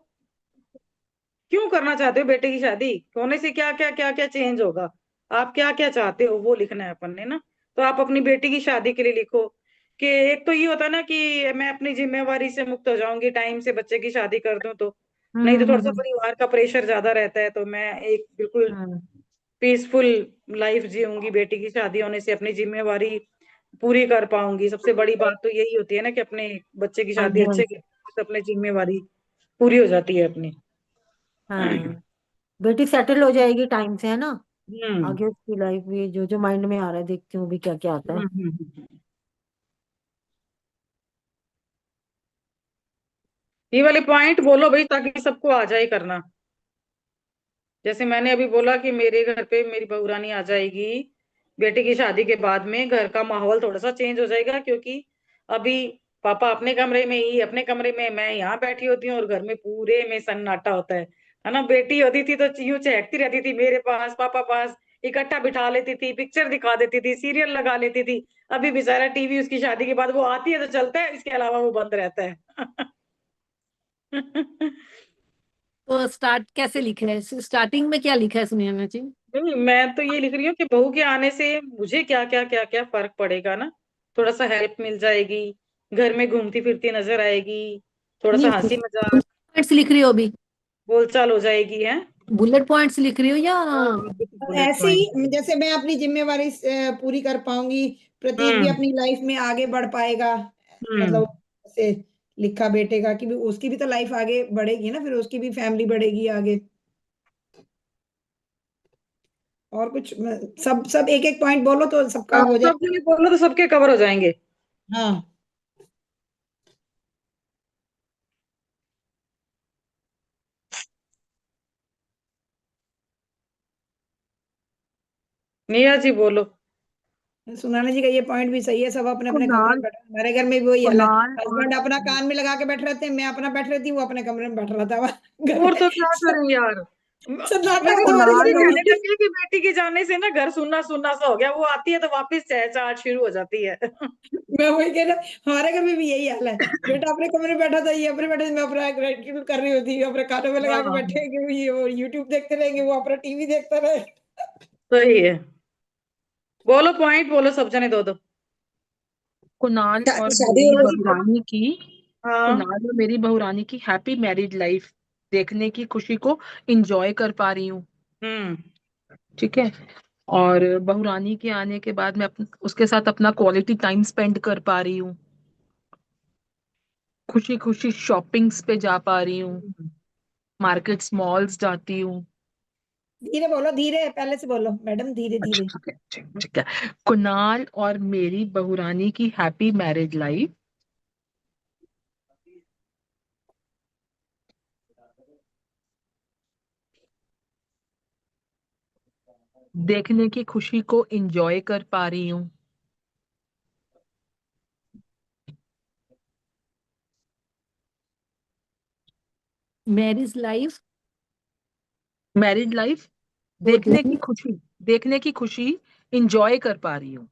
क्यों करना चाहते हो बेटे की शादी, होने से क्या क्या चेंज होगा, आप क्या क्या चाहते हो वो लिखना है अपन ने ना। तो आप अपनी बेटी की शादी के लिए लिखो कि एक तो ये होता है ना कि मैं अपनी जिम्मेवारी से मुक्त हो जाऊंगी टाइम से, बच्चे की शादी कर दूं तो, नहीं तो थोड़ा सा हम्म। परिवार का प्रेशर ज्यादा रहता है, तो मैं एक बिल्कुल हम्म, पीसफुल लाइफ जीऊंगी, बेटी की शादी होने से अपनी जिम्मेवारी पूरी कर पाऊंगी। सबसे बड़ी बात तो यही होती है ना कि अपने बच्चे की हाँ शादी जी हाँ अच्छे जी, से, अपनी जिम्मेवारी पूरी हो जाती है अपनी। हाँ, बेटी सेटल हो जाएगी टाइम से है ना, हम्म आगे उसकी लाइफ भी जो जो माइंड में आ रहा है, देखती हूँ भी क्या क्या आता है। हम्म। ये वाले पॉइंट बोलो भाई ताकि सबको आ जाए करना। जैसे मैंने अभी बोला कि मेरे घर पे मेरी बहू रानी आ जाएगी बेटे की शादी के बाद में, घर का माहौल थोड़ा सा चेंज हो जाएगा, क्योंकि अभी पापा अपने कमरे में ही, अपने कमरे में मैं यहाँ बैठी होती हूँ और घर में पूरे में सन्नाटा होता है ना। बेटी होती थी तो यूं चहकती रहती थी मेरे पास, पापा पास, इकट्ठा बिठा लेती थी, पिक्चर दिखा देती थी, सीरियल लगा लेती थी। अभी बेचारा टीवी उसकी शादी के बाद वो आती है तो चलता है, इसके अलावा वो बंद रहता है। तो स्टार्ट कैसे लिखा है, स्टार्टिंग में क्या लिखा है सुनिए जी? नहीं, मैं तो ये लिख रही हूँ कि बहू के आने से मुझे क्या क्या क्या क्या फर्क पड़ेगा ना। थोड़ा सा हेल्प मिल जाएगी, घर में घूमती फिरती नजर आएगी, थोड़ा नहीं, सा हंसी मजाक, पॉइंट्स लिख रही हो अभी? बोलचाल हो जाएगी है। बुलेट पॉइंट्स लिख रही हो या? हाँ, बुलेट ऐसे पॉइंट। ही जैसे मैं अपनी जिम्मेवारी पूरी कर पाऊंगी, प्रतीक भी हम्म। अपनी लाइफ में आगे बढ़ पाएगा, हम्म। मतलब ऐसे लिखा बेटे का कि भी उसकी भी तो लाइफ आगे बढ़ेगी ना, फिर उसकी भी फैमिली बढ़ेगी आगे। और कुछ सब सब एक एक पॉइंट बोलो तो सबका आप हो सब जाए। जगह बोलो तो सबके कवर हो जाएंगे। हाँ, निया जी बोलो। सुनाना जी का ये पॉइंट भी सही है, सब अपने अपने कमरे में कुणाल, बैठे, हमारे घर में भी वही हाल है। कुणाल और हस्बैंड अपना कान में लगा के बैठ रहते हैं, मैं अपना बैठ रहती हूँ, वो अपने कमरे में बैठ रहा था घर और में। तो क्या करें यार। सन्नाटा मेरे तो तो हमारे खुद घर से कुणाल में और कहने बिल्कुल। लगे कि बेटी के जाने से ना घर सुनना सुनना सा हो गया, वो आती है तो वापस चहचहाट शुरू हो जाती है। मैं वही कह रहा, हमारे घर में भी यही हाल है। बेटा अपने कमरे में बैठा था, ये अपने बैठे, मैं अपना ग्रेटिट्यूड कर रही होती, अपने कानों में लगा के हाँ, बैठे कि ये वो यूट्यूब देखते रहेंगे, वो अपना टीवी देखता रहे। सही है। बोलो पॉइंट बोलो सब जने दो दो। कुणाल और शादी मेरी हो रही है। बहुरानी की हाँ। कुणाल और मेरी बहुरानी की हैप्पी मैरिड लाइफ देखने की खुशी को एंजॉय कर पा रही हूँ। हम्म। ठीक है। और बहुरानी के आने के बाद मैं उसके साथ अपना क्वालिटी टाइम स्पेंड कर पा रही हूँ। खुशी खुशी शॉपिंग्स पे जा पा रही हूँ, मार्केट्स मॉल्स जाती हूँ। धीरे बोलो, धीरे पहले से बोलो मैडम, धीरे अच्छा, धीरे। ठीक है, ठीक है। कुणाल और मेरी बहुरानी की हैप्पी मैरिज लाइफ देखने की खुशी को एंजॉय कर पा रही हूँ। मैरिज लाइफ मैरिड लाइफ को देखने की खुशी एंजॉय कर पा रही हूँ।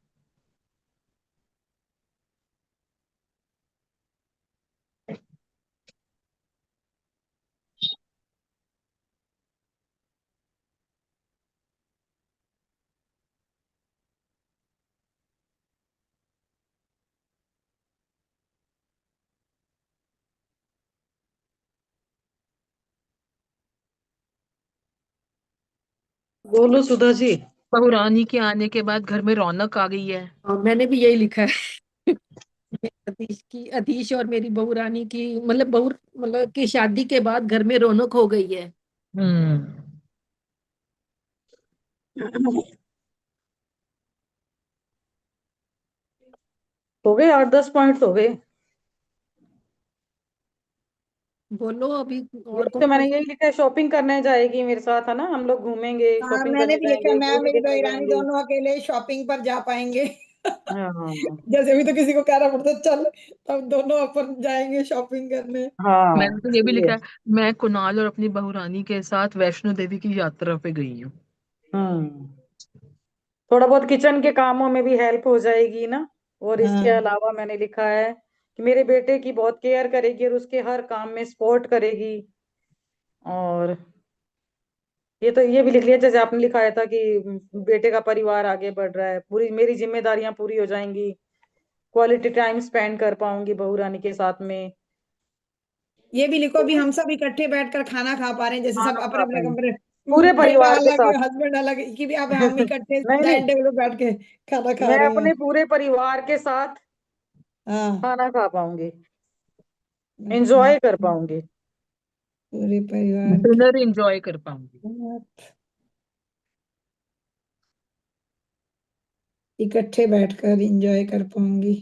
बोलो सुधा जी। बहुरानी के आने के बाद घर में रौनक आ गई है। मैंने भी यही लिखा है। अधीश और मेरी बहू रानी की मतलब बहू मतलब की शादी के बाद घर में रौनक हो गई है। हम्म। हो गए 8-10 पॉइंट हो गए। बोलो अभी और मेरे कौन तो कौन मैंने यही लिखा है, शॉपिंग करने जाएगी मेरे साथ है ना, हम लोग घूमेंगे हाँ, शॉपिंग मैंने करने भी लिखा, जाएंगे, मैं मूवी मेरी देखने बहिरानी जाएंगे। दोनों अकेले शॉपिंग पर जा पाएंगे। हाँ। जैसे अभी तो किसी को कहना पड़ता है, चल तब दोनों अपन जाएंगे शॉपिंग करने। हाँ, मैंने तो ये भी सही है। लिखा है, मैं कुणाल और अपनी बहुरानी के साथ वैष्णो देवी की यात्रा पे गई हूँ। हम्म। थोड़ा बहुत किचन के कामों में भी हेल्प हो जाएगी ना। और इसके हाँ, अलावा मैंने लिखा है कि मेरे बेटे की बहुत केयर करेगी और उसके हर काम में सपोर्ट करेगी। और ये भी लिख लिया जैसे आपने लिखाया था कि बेटे का परिवार आगे बढ़ रहा है, पूरी मेरी जिम्मेदारियां पूरी हो जाएंगी, क्वालिटी टाइम स्पेंड कर पाऊंगी बहू रानी के साथ में। ये भी लिखो, अभी हम सब इकट्ठे बैठकर खाना खा पा रहे हैं, जैसे सब खाना अपने खा अपने पाएंगे कमरे, पूरे बेटा परिवार के अलग, साथ। हस्बैंड अलग, कि भी अब हम इकट्ठे नहीं नहीं, डाइनिंग टेबल पर बैठ के खाना खा मैं रहे हैं। अपने पूरे परिवार के साथ हाँ, खाना खा पाऊंगी, अपने एंजॉय कर पाऊंगी। पूरे परिवार के डिनर एंजॉय कर पाऊंगी। साथ इकट्ठे बैठकर एंजॉय कर पाऊंगी।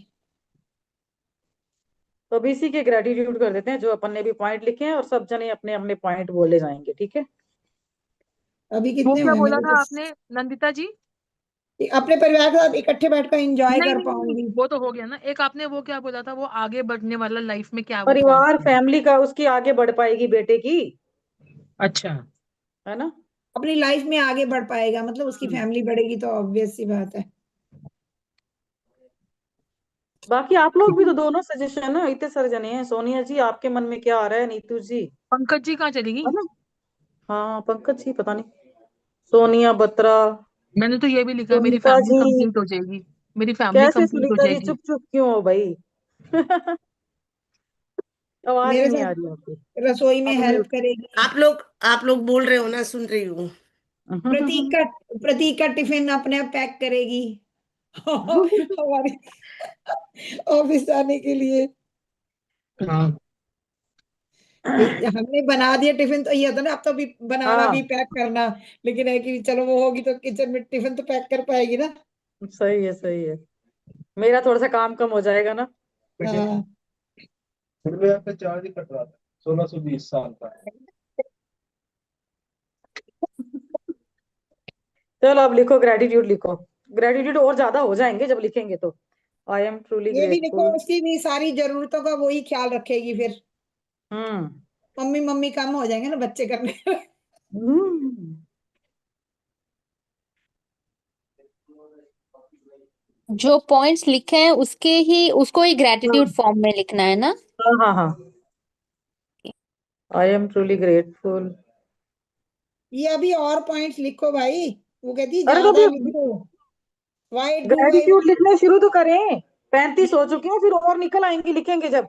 तो अब इसी के ग्रेटिट्यूड कर देते हैं, जो अपन ने भी पॉइंट लिखे हैं और सब जने अपने अपने पॉइंट बोले जाएंगे, ठीक है। अभी वो कितने क्या हुए बोला मेरे था तो? आपने नंदिता जी? अपने परिवार के साथ इकट्ठे बैठकर एंजॉय नहीं कर नहीं नहीं, पाऊंगी। वो तो हो गया ना। एक आपने वो क्या बोला था, वो आगे बढ़ने वाला लाइफ में क्या, वो कौन परिवार सा? फैमिली का उसकी आगे बढ़ पाएगी बेटे की, अच्छा। है ना। अपनी लाइफ में आगे बढ़ पाएगा, मतलब उसकी हम्म। फैमिली बढ़ेगी तो ऑब्वियस सी बात है। बाकी आप लोग भी तो दोनों सजेशन है, इतने सारे जने हैं। सोनिया जी आपके मन में क्या आ रहा है? नीतू जी पंकज जी कहाँ चलेगी? है ना? हाँ पंकज जी पता नहीं, सोनिया बत्रा, मैंने तो ये भी लिखा है मेरी सुनीता फैमिली जी। कंप्लीट हो जाएगी, मेरी फैमिली कैसे कंप्लीट हो सुनीता जी जाएगी। चुप चुप क्यों हो भाई? आवाज ही मेरे नहीं आ साथ रही आपकी। रसोई में अब हेल्प म्यूट। करेगी। आप लोग बोल रहे हो ना, सुन रही हूँ। प्रतीक का प्रतीक का टिफिन अपने आप पैक करेगी हमारे ऑफिस जाने के लिए। हाँ हमने बना दिया टिफिन, तो ये था ना, अब तो भी बनाना भी हाँ पैक करना। लेकिन है कि चलो वो होगी तो किचन में टिफिन तो पैक कर पाएगी ना। सही है सही है। मेरा थोड़ा सा काम कम हो जाएगा ना। हाँ फिर भी आपका चार्ज ही कट रहा था, 1620 साल का। चलो अब लिखो, ग्रेटिट्यूड लिखो। ग्रेटिट्यूड और ज्यादा हो जाएंगे जब लिखेंगे तो। आई एम ट्रूली ये भी देखो, ग्रेटफुल। उसकी भी सारी जरूरतों का वही ख्याल रखेगी फिर। हम्म मम्मी मम्मी कम हो जाएंगे ना बच्चे करने हम्म। जो पॉइंट्स लिखे हैं उसको ही ग्रेटिट्यूड हाँ फॉर्म में लिखना है ना? हाँ हाँ हाँ। I am truly grateful. ये अभी और पॉइंट्स लिखो भाई। वो कहती है अरे तो ज्यादा अभी लिखो। वाई डू आई ग्रेटिट्यूड लिखने शुरू तो करें। 35 हो चुके हैं, फिर और निकल आएंगे लिखेंगे जब।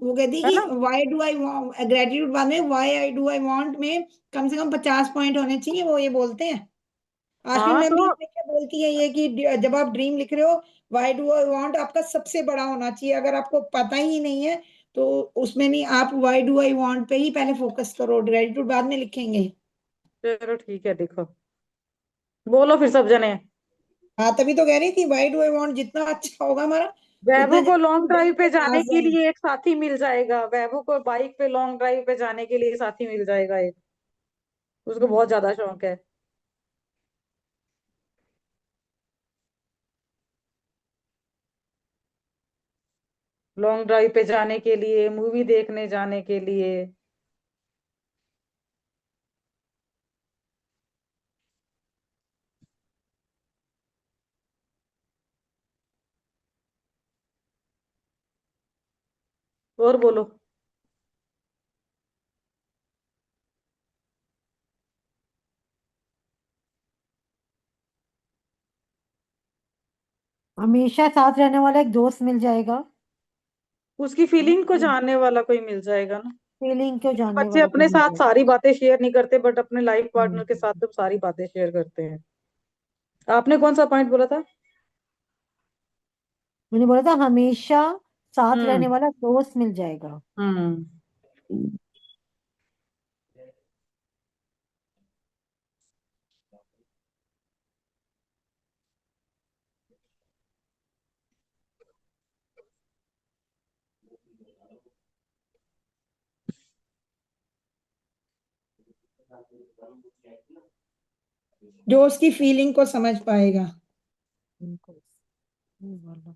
वो कहती है कि ना? वाई डू आई ग्रेटिट्यूड बाद में why I do I want में कम से कम 50 पॉइंट होने चाहिए, वो ये बोलते हैं। आश्विन हाँ मैम भी तो इसमें क्या बोलती है, ये कि जब आप ड्रीम लिख रहे हो, वाई डू आई वांट आपका सबसे बड़ा होना चाहिए। अगर आपको पता ही नहीं है तो उसमें नहीं, आप वाई डू आई वांट पे ही पहले फोकस करो, ग्रेटिट्यूड बाद में लिखेंगे। चलो ठीक है, देखो बोलो फिर सब जने। हाँ तभी तो कह रही थी, वाई डू आई वांट जितना अच्छा होगा हमारा, उतना वैभव को लॉन्ग जल्दी ड्राइव ड्रीम पे के जाने पास के जाएंगे। लिए एक साथी मिल जाएगा, वैभव को बाइक पे लॉन्ग ड्राइव पे जाने के लिए साथी मिल जाएगा एक। उसको बहुत ज्यादा शौक है। लॉन्ग ड्राइव पे जाने के लिए, मूवी देखने जाने के लिए। और बोलो। हमेशा साथ रहने वाला एक दोस्त मिल जाएगा। उसकी फीलिंग को जानने वाला कोई मिल जाएगा ना। फीलिंग को जानने बच्चे वाला कोई अपने मिल साथ जाएगा। सारी बातें शेयर नहीं करते, बट अपने लाइफ पार्टनर के हम्म। साथ तो सारी बातें शेयर करते हैं। आपने कौन सा पॉइंट बोला था? मैंने बोला था हमेशा साथ रहने हम्म वाला दोस्त मिल जाएगा। हम्म। जो उसकी फीलिंग को समझ पाएगा। बिल्कुल सही बोला।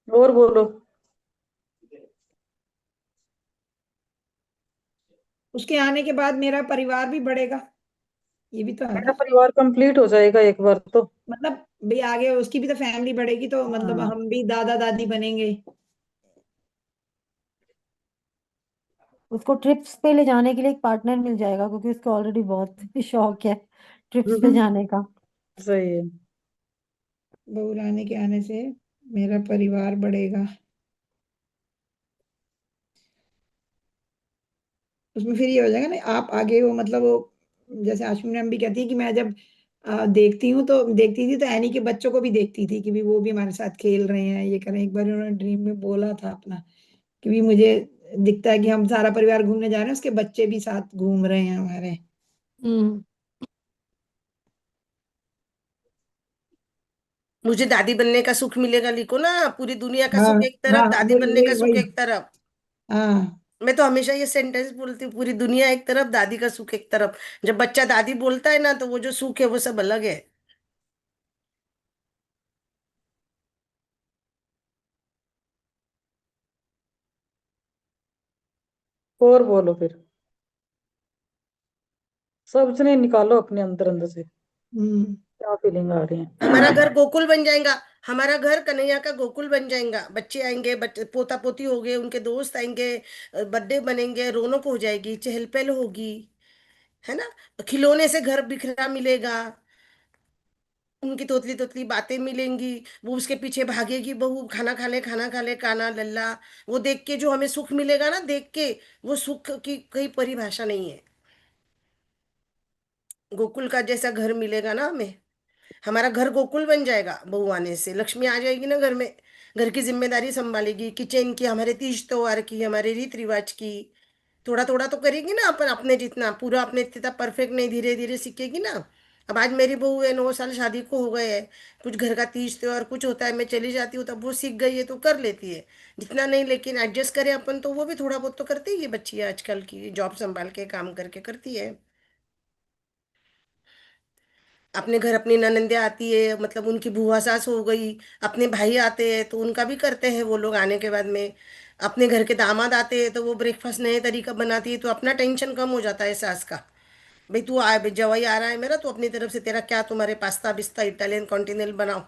और बोलो। उसके आने के बाद मेरा परिवार भी बढ़ेगा, ये भी तो है मेरा ना। परिवार कंप्लीट हो जाएगा एक बार तो। मतलब भी आगे उसकी भी तो फैमिली बढ़ेगी, तो मतलब हाँ हम भी दादा दादी बनेंगे। उसको ट्रिप्स पे ले जाने के लिए एक पार्टनर मिल जाएगा, क्योंकि उसको ऑलरेडी बहुत शौक है ट्रिप्स पे जाने का। सही है। बहू रानी के आने से मेरा परिवार बढ़ेगा। उसमें फिर ये हो जाएगा ना, आप आगे वो मतलब वो, जैसे आशमी मैम भी कहती है कि मैं जब देखती हूँ तो देखती थी तो एनी के बच्चों को भी देखती थी कि भी वो भी हमारे साथ खेल रहे हैं, ये कर रहे हैं। एक बार उन्होंने ड्रीम में बोला था अपना कि भी मुझे दिखता है कि हम सारा परिवार घूमने जा रहे हैं, उसके बच्चे भी साथ घूम रहे हैं हमारे। हम्म। मुझे दादी बनने का सुख मिलेगा लिखो ना। पूरी दुनिया का हाँ सुख एक हाँ, तरफ, दादी वही बनने का वही सुख वही। एक तरफ। हाँ मैं तो हमेशा ये सेंटेंस बोलती हूँ, पूरी दुनिया एक तरफ, दादी का सुख एक तरफ। जब बच्चा दादी बोलता है ना, तो वो जो सुख है वो सब अलग है। और बोलो फिर, सब जने निकालो अपने अंदर अंदर से क्या फीलिंग आ रही है। हमारा घर गोकुल बन जाएगा, हमारा घर कन्हैया का गोकुल बन जाएगा। बच्चे आएंगे, बच्चे पोता पोती हो गए, उनके दोस्त आएंगे, बर्थडे बनेंगे, रौनक हो जाएगी, चहल पहल होगी, है ना। खिलौने से घर बिखरा मिलेगा, उनकी तोतली तोतली बातें मिलेंगी, वो उसके पीछे भागेगी बहू, खाना खा ले, खाना खा ले, काना लल्ला। वो देख के जो हमें सुख मिलेगा ना, देख के, वो सुख की कोई परिभाषा नहीं है। गोकुल का जैसा घर मिलेगा ना हमें, हमारा घर गोकुल बन जाएगा। बहू आने से लक्ष्मी आ जाएगी ना घर में, घर की जिम्मेदारी संभालेगी, किचन की, हमारे तीज त्योहार की, हमारे रीत रिवाज की। थोड़ा थोड़ा तो करेगी ना अपन, अपने जितना पूरा अपने जितना परफेक्ट नहीं, धीरे धीरे सीखेगी ना। अब आज मेरी बहू है, 9 साल शादी को हो गए हैं, कुछ घर का तीज त्योहार कुछ होता है, मैं चली जाती हूँ, तब वो सीख गई है तो कर लेती है। जितना नहीं, लेकिन एडजस्ट करें अपन तो वो भी थोड़ा बहुत तो करती है बच्ची आजकल की, जॉब संभाल के काम करके करती है। अपने घर अपनी ननंदे आती है, मतलब उनकी बुआ सास हो गई, अपने भाई आते हैं तो उनका भी करते हैं वो लोग आने के बाद में। अपने घर के दामाद आते हैं तो वो ब्रेकफास्ट नए तरीका बनाती है, तो अपना टेंशन कम हो जाता है सास का। भाई तू आ, भाई जवाई आ रहा है मेरा, तो अपनी तरफ से तेरा क्या, तुम्हारे पास्ता बिस्ता इटालियन कॉन्टिनेंटल बनाओ।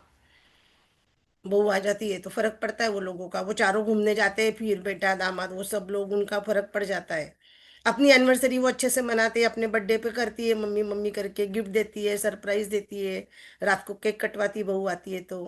बहू आ जाती है तो फर्क पड़ता है वो लोगों का, वो चारों घूमने जाते हैं, फिर बेटा दामाद वो सब लोग, उनका फर्क पड़ जाता है। अपनी एनिवर्सरी वो अच्छे से मनाते हैं, अपने बर्थडे पे करती है मम्मी मम्मी करके, गिफ्ट देती है, सरप्राइज देती है, रात को केक कटवाती, बहू आती है तो।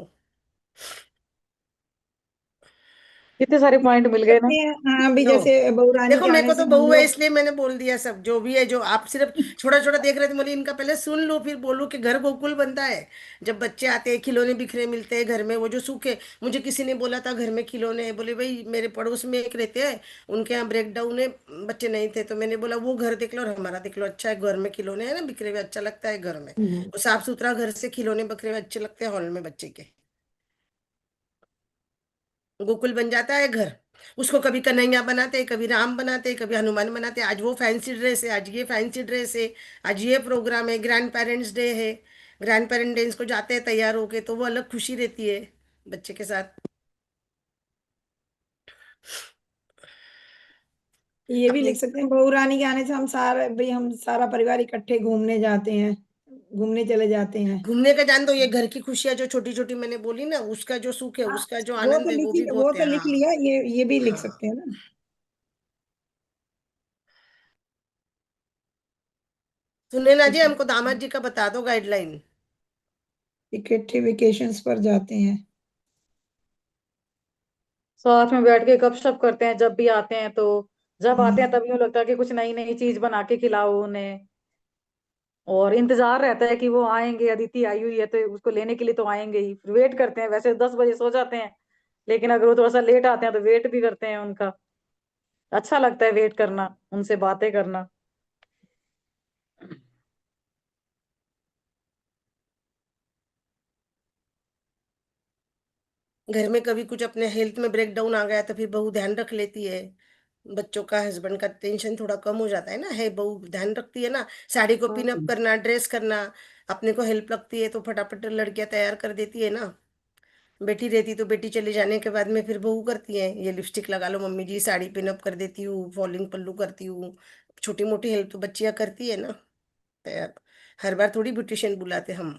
कितने सारे पॉइंट मिल गए ना। सकते हैं। हाँ भी लो, जैसे बहू रानी देखो के मेरे आने को से तो हम बहू है लोग इसलिए मैंने बोल दिया सब जो भी है, जो आप सिर्फ छोटा छोटा देख रहे थे, बोली इनका पहले सुन लो फिर बोलो कि घर गोकुल बनता है। जब बच्चे आते हैं, खिलौने बिखरे मिलते हैं घर में, वो जो सुख है। मुझे किसी ने बोला था घर में खिलौने हैं, बोले भाई मेरे पड़ोस में एक रहते हैं, उनके यहाँ ब्रेक डाउन है, बच्चे नहीं थे, तो मैंने बोला वो घर देख लो और हमारा देख लो, अच्छा है घर में खिलौने हैं ना बिखरे हुए, अच्छा लगता है घर में। वो साफ सुथरा घर से खिलौने बिखरे हुए अच्छे लगते हैं हॉल में बच्चे के। गोकुल बन जाता है घर। उसको कभी कन्हैया बनाते, कभी राम बनाते, कभी हनुमान बनाते, आज वो फैंसी ड्रेस है, आज ये फैंसी ड्रेस है, आज ये प्रोग्राम है, ग्रैंड पेरेंट्स डे है। ग्रैंड पेरेंट डे को जाते हैं तैयार होके, तो वो अलग खुशी रहती है बच्चे के साथ। ये भी अपने लिख सकते हैं, बहू रानी के आने से हम सारा भाई हम सारा परिवार इकट्ठे घूमने जाते हैं, घूमने चले जाते हैं। घूमने का जान दो, ये घर की खुशियां जो छोटी छोटी मैंने बोली ना, उसका जो सुख है, हाँ, उसका जो आनंद है, वो भी वो बहुत तो है। लिख हाँ लिया, ये भी लिख हाँ। सकते हैं ना। सुनैना जी, हमको दामाद जी का बता दो गाइडलाइन। इकट्ठे वेकेशंस पर जाते हैं। साथ में बैठ के गपशप करते हैं जब भी आते हैं, तो जब आते हैं हम्म, तब यूं लगता है कि कुछ नई नई चीज बना के खिलाओ उन्हें, और इंतजार रहता है कि वो आएंगे, अदिति आई हुई है तो उसको लेने के लिए तो आएंगे ही, फिर वेट करते हैं। वैसे 10 बजे सो जाते हैं, लेकिन अगर वो थोड़ा सा लेट आते हैं तो वेट भी करते हैं उनका। अच्छा लगता है वेट करना, उनसे बातें करना। घर में कभी कुछ अपने हेल्थ में ब्रेकडाउन आ गया तो फिर बहू ध्यान रख लेती है। बच्चों का, हस्बैंड का टेंशन थोड़ा कम हो जाता है ना, है बहू ध्यान रखती है ना। साड़ी को पिन अप करना, ड्रेस करना, अपने को हेल्प लगती है तो फटाफट लड़कियां तैयार कर देती है ना। बेटी रहती तो बेटी चले जाने के बाद में फिर बहू करती है, ये लिपस्टिक लगा लो मम्मी जी, साड़ी पिन अप कर देती हूँ, फॉलिंग पल्लू करती हूँ। छोटी मोटी हेल्प तो बच्चियां करती है ना तैयार। हर बार थोड़ी ब्यूटिशियन बुलाते हम।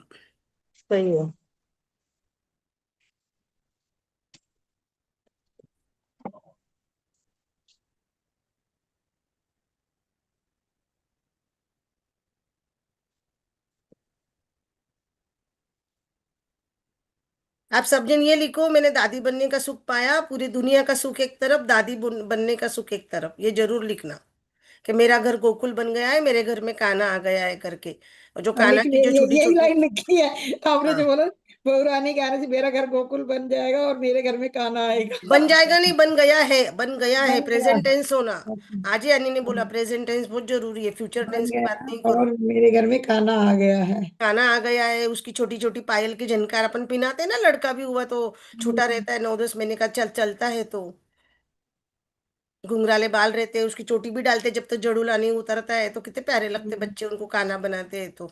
सही है। आप सब जन ये लिखो, मैंने दादी बनने का सुख पाया, पूरी दुनिया का सुख एक तरफ, दादी बनने का सुख एक तरफ। ये जरूर लिखना कि मेरा घर गोकुल बन गया है, मेरे घर में कान्हा आ गया है करके। और जो हाँ कान्हा लिख की लिया, जो छोटी यही छोटी। लाइन लिखी है आपने जो हाँ, बोला, बहू रानी के आने से मेरा घर गोकुल बन जाएगा और मेरे घर में कान्हा आएगा। बन जाएगा नहीं, बन गया है, बन गया है, बन गया प्रेजेंट टेंस होना। है। आज ही अन्नी ने बोला प्रेजेंट टेंस बहुत जरूरी है, फ्यूचर बन टेंस की बात गया नहीं करो। और मेरे घर में खाना आ गया है। कान्हा आ गया है, उसकी छोटी छोटी पायल की झनकार अपन पिनाते हैं ना, लड़का भी हुआ तो छोटा रहता है, 9-10 महीने का, चलता है तो घुंघराले बाल रहते हैं, उसकी चोटी भी डालते हैं, जब तक जड़ूला नहीं उतरता है तो कितने प्यारे लगते बच्चे, उनको कान्हा बनाते हैं तो।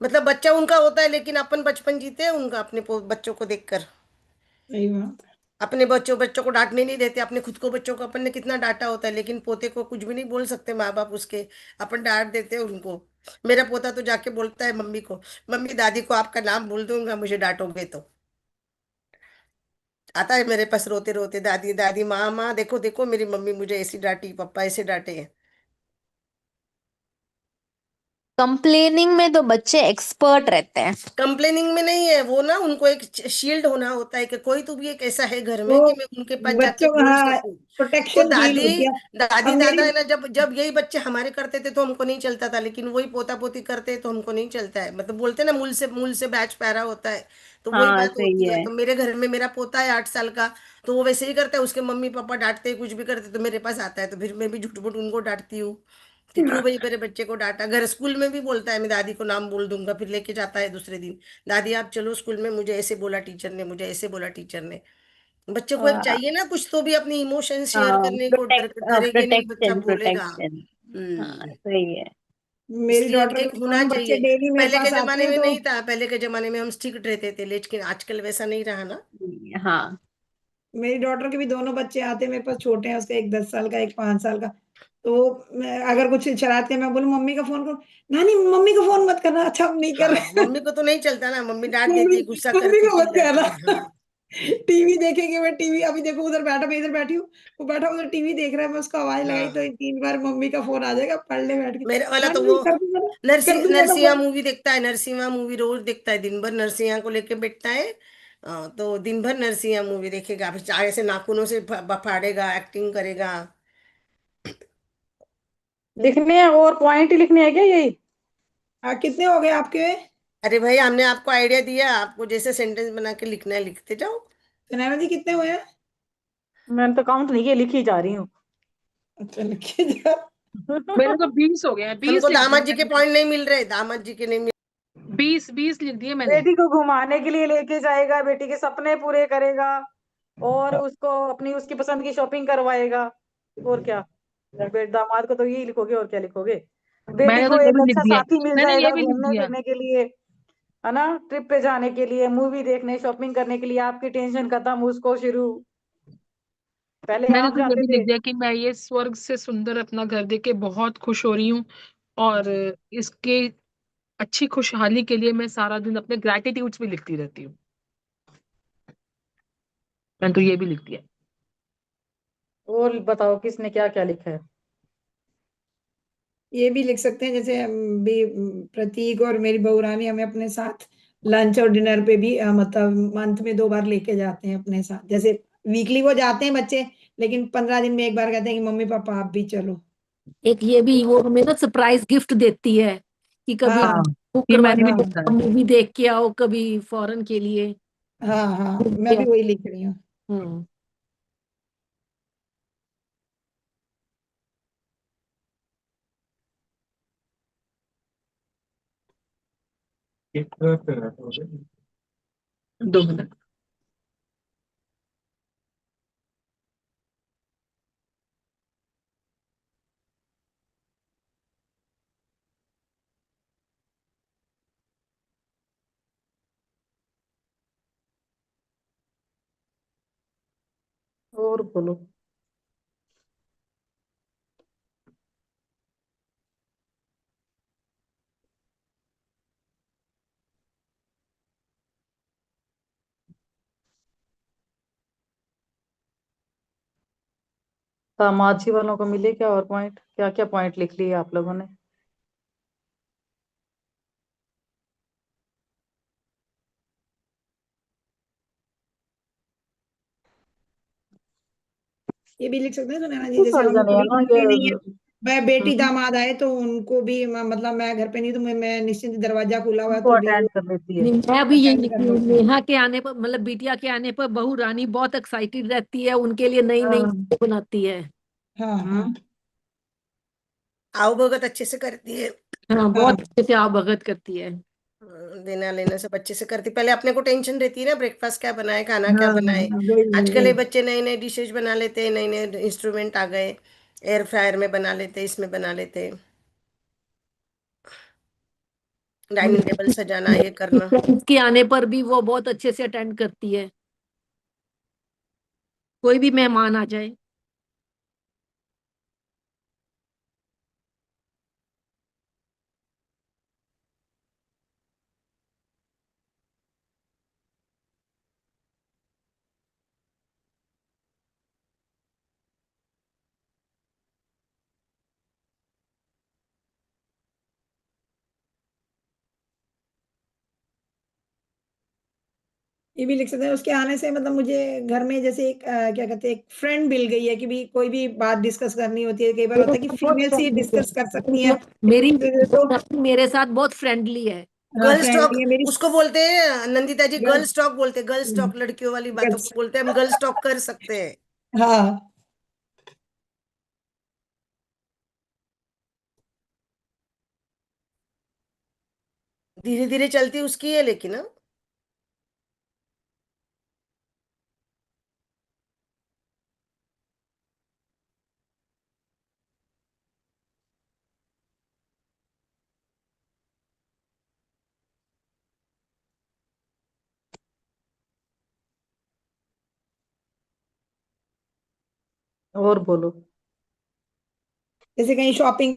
मतलब बच्चा उनका होता है, लेकिन अपन बचपन जीते हैं उनका, अपने बच्चों को देखकर। सही बात है। अपने बच्चों बच्चों को डांटने नहीं देते, अपने खुद को बच्चों को अपन ने कितना डांटा होता है, लेकिन पोते को कुछ भी नहीं बोल सकते माँ बाप उसके, अपन डांट देते हैं उनको। मेरा पोता तो जाके बोलता है मम्मी को, मम्मी दादी को आपका नाम बोल दूंगा मुझे डांटोगे तो। आता है मेरे पास रोते रोते, दादी दादी माँ माँ देखो देखो मेरी मम्मी मुझे ऐसी डांटी, पापा ऐसे डांटे हैं। कंप्लेनिंग में तो बच्चे एक्सपर्ट रहते हैं। कंप्लेनिंग में नहीं है वो ना, उनको एक शील्ड होना होता है कि कोई तो भी एक ऐसा है घर में वो कि मैं उनके पास जाके बच्चों को, बोल हाँ, सकूं। वो प्रोटेक्शन फील दादी होती है। दादी अब दादा मेरी, है ना, जब जब यही बच्चे हमारे करते थे तो हमको नहीं चलता था, लेकिन वही पोता पोती करते तो हमको नहीं चलता है। मतलब बोलते हैं ना, मूल से बैच पैरा होता है, तो वही हाँ बात सही होती है। है। तो मेरे घर में मेरा पोता है 8 साल का, तो वो वैसे ही करता है, उसके मम्मी पापा डांटते हैं कुछ भी करते तो मेरे पास आता है, तो फिर मैं भी झूठ मूठ उनको डांटती हूँ कि क्यों भाई मेरे बच्चे को डांटा। घर स्कूल में भी बोलता है मैं दादी को नाम बोल दूंगा, फिर लेके जाता है दूसरे दिन, दादी आप चलो स्कूल में, मुझे ऐसे बोला टीचर ने, मुझे ऐसे बोला टीचर ने। बच्चे को एक चाहिए ना कुछ तो भी अपनी इमोशन शेयर हाँ करने को, डरेगे नहीं बच्चा, प्रोटेक्शन बोलेगा। प्रोटेक्शन। हाँ हम्म। सही है। मेरी इसलिए डॉटर एक के होना दोनों बच्चे चाहिए। डेली मेरे पहले के पास आते जमाने हैं में तो, नहीं था, पहले के जमाने में हम स्ट्रिक्ट रहते थे, लेकिन आजकल वैसा नहीं रहा ना। हाँ मेरी डॉटर के भी दोनों बच्चे आते हैं मेरे पास, छोटे हैं उसके, एक 10 साल का, एक 5 साल का। तो अगर कुछ शरारत है, मैं बोलूँ मम्मी का फोन करो, नानी मम्मी को फोन मत करना, अच्छा हम नहीं कर हाँ, रहे। मम्मी को तो नहीं चलता ना, मम्मी डांट मम्मी देती है, गुस्सा मम्मी करती है, को मत चिल्लाती कहना। है। हाँ। टीवी देखेंगे, मैं टीवी अभी देखो, उधर बैठा, मैं इधर बैठी हूँ, वो बैठा उधर टीवी देख रहा है, मैं उसको आवाज लगाई तो हाँ, 3 बार मम्मी का फोन आ जाएगा, पढ़ ले बैठ के, मेरे वाला तो नानी वो कर दूंगा ना, कर दूंगा ना नरसिंहा फोन। मूवी देखता है, नरसिंहा मूवी रोज देखता है, दिन भर नरसिंहा को लेके बैठता है। तो दिन भर नरसिंहा मूवी देखेगा, फिर चाहे ऐसे नाखूनों से फाड़ेगा, एक्टिंग करेगा। लिखने हैं और पॉइंट ही लिखने हैं क्या यही? हाँ, कितने हो गए आपके? अरे भाई हमने आपको आइडिया दिया, आपको जैसे सेंटेंस बना के लिखना है लिखते जाओ। तो नैना जी कितने हुए हैं? मैंने तो काउंट नहीं किया, लिखी जा रही हूँ। अच्छा, लिखिए जरा। मेरे तो 20 हो गए हैं, 20 हमको लिख दिए दामाद जी के मैंने तो। पॉइंट नहीं मिल रहे, दामाद जी के नहीं मिल 20 लिख दिए मैंने। बेटी को घुमाने के लिए लेके जाएगा, बेटी के सपने पूरे करेगा, और उसको अपनी उसकी पसंद की शॉपिंग करवाएगा, और क्या। दामाद को तो यही लिखोगे, और क्या लिखोगे। बेटी मैंने तो को ये एक भी लिख अच्छा दिया, साथी मिल मैंने ये जाएगा भी लिख घूमने दिया। फिरने के लिए, है ना, ट्रिप पे जाने के लिए, मूवी देखने, शॉपिंग करने के लिए। आपकी टेंशन खत्म, उसको शुरू। पहले मैंने आप तो ये जाते भी थे। लिख दिया कि मैं ये स्वर्ग से सुंदर अपना घर देख के बहुत खुश हो रही हूँ, और इसके अच्छी खुशहाली के लिए मैं सारा दिन अपने ग्रैटिट्यूड्स भी लिखती रहती हूँ। मैंने तो ये भी लिख दिया। और बताओ किसने क्या क्या लिखा है। ये भी लिख सकते हैं, जैसे भी प्रतीक और मेरी बहू रानी हमें अपने साथ लंच और डिनर पे भी मतलब मंथ में 2 बार लेके जाते हैं अपने साथ। जैसे वीकली वो जाते हैं बच्चे, लेकिन 15 दिन में एक बार कहते हैं कि मम्मी पापा आप भी चलो। एक ये भी, वो हमें ना सरप्राइज गिफ्ट देती है कि कभी हाँ, हाँ, बुक ये करवा मैंने भी हाँ, लिखा है। मूवी देख के आओ कभी फॉरेन के लिए। हाँ, हाँ, मैं भी वही लिख रही हूँ। हम्म। कितना पे है? 2 मिनट। और बोलो। समाजी वालों को मिले क्या और पॉइंट, क्या क्या पॉइंट लिख लिए आप लोगों ने? ये भी लिख सकते हैं सुनैना जी, कुछ जैसे हम वर्जन है कभी ना घर ये। पे नहीं है, मैं बेटी हम्म, दामाद आए तो उनको भी मतलब मैं घर पे नहीं तो मैं निश्चिंत, दरवाजा खुला हुआ है उनको तो भी वो अटेंड कर लेती है। नहीं, मैं अभी यही अटेंड लिख कर रही हूँ, लेते हैं। नेहा के आने पर, मतलब बिटिया के आने पर बहू रानी बहुत एक्साइटेड रहती है, उनके लिए नई नई हाँ। चीजें बनाती है। हाँ, हाँ, हम्म। आओ भगत अच्छे से करती है। हाँ हाँ, बहुत अच्छे से आप भगत करती है। देना लेना सब अच्छे से करती, पहले अपने को टेंशन रहती है ना, ब्रेकफास्ट क्या बनाए, खाना क्या हाँ, बनाए। हाँ, वही वही आजकल ये वही। बच्चे नए नए डिशेज बना लेते हैं, नए नए इंस्ट्रूमेंट आ गए, एयर फ्रायर में बना लेते हैं, इसमें बना लेते हैं, डाइनिंग टेबल सजाना ये करना। फ्रेंड्स के आने पर भी वो बहुत अच्छे से अटेंड करती है। कोई भी मेहमान आ जाए। ये भी लिख सकते हैं उसके आने से, मतलब मुझे घर में जैसे एक क्या कहते हैं, एक फ्रेंड मिल गई है कि भी कोई भी बात डिस्कस करनी होती है, कई बार होता है कि बहुत फीमेल से डिस्कस कर सकती हैं। मेरी तो मेरे साथ बहुत फ्रेंडली है। गर्ल्स टॉक फ्रेंडली है मेरी। उसको बोलते हैं नंदिता जी, गर्ल्स गर्ल्स टॉक बोलते हैं, गर्ल्स टॉक लड़कियों वाली बातों गर्ल्स को बोलते हैं, हम गर्ल्स टॉक कर सकते हैं। हाँ। धीरे धीरे चलती उसकी है लेकिन हाँ। और बोलो। जैसे कहीं शॉपिंग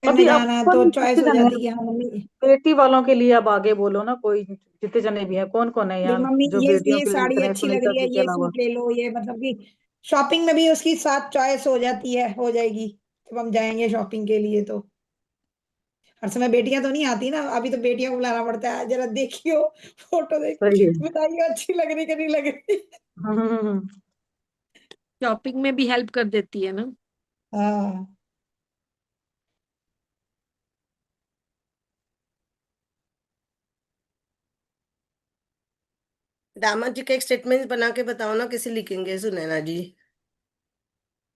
करने अभी जाना अपन तो कितने चॉइस हो जने जाती हैं? है कि हाँ मम्मी, बेटी वालों के लिए अब आगे बोलो ना, कोई जितने जने भी हैं, कौन कौन है देख यहाँ मम्मी जो बेटियों ये के लिए लिख साड़ी रहे हैं अच्छी लग सुनीता रही है, जी के ये अलावा? सूट ले लो, ये मतलब कि शॉपिंग में भी उसकी साथ चॉइस हो जाती है, हो जाएगी जब हम जाएंगे शॉपिंग के लिए तो। हर समय बेटियां तो नहीं आती ना, अभी तो बेटियों को बुलाना पड़ता है, जरा देखियो फोटो देख, सही है। बताइए अच्छी लग रही कि नहीं लग रही। हम्म। शॉपिंग में भी हेल्प कर देती है ना। हाँ। दामाद जी का एक स्टेटमेंट बना के बताओ ना, कैसे लिखेंगे सुनैना जी?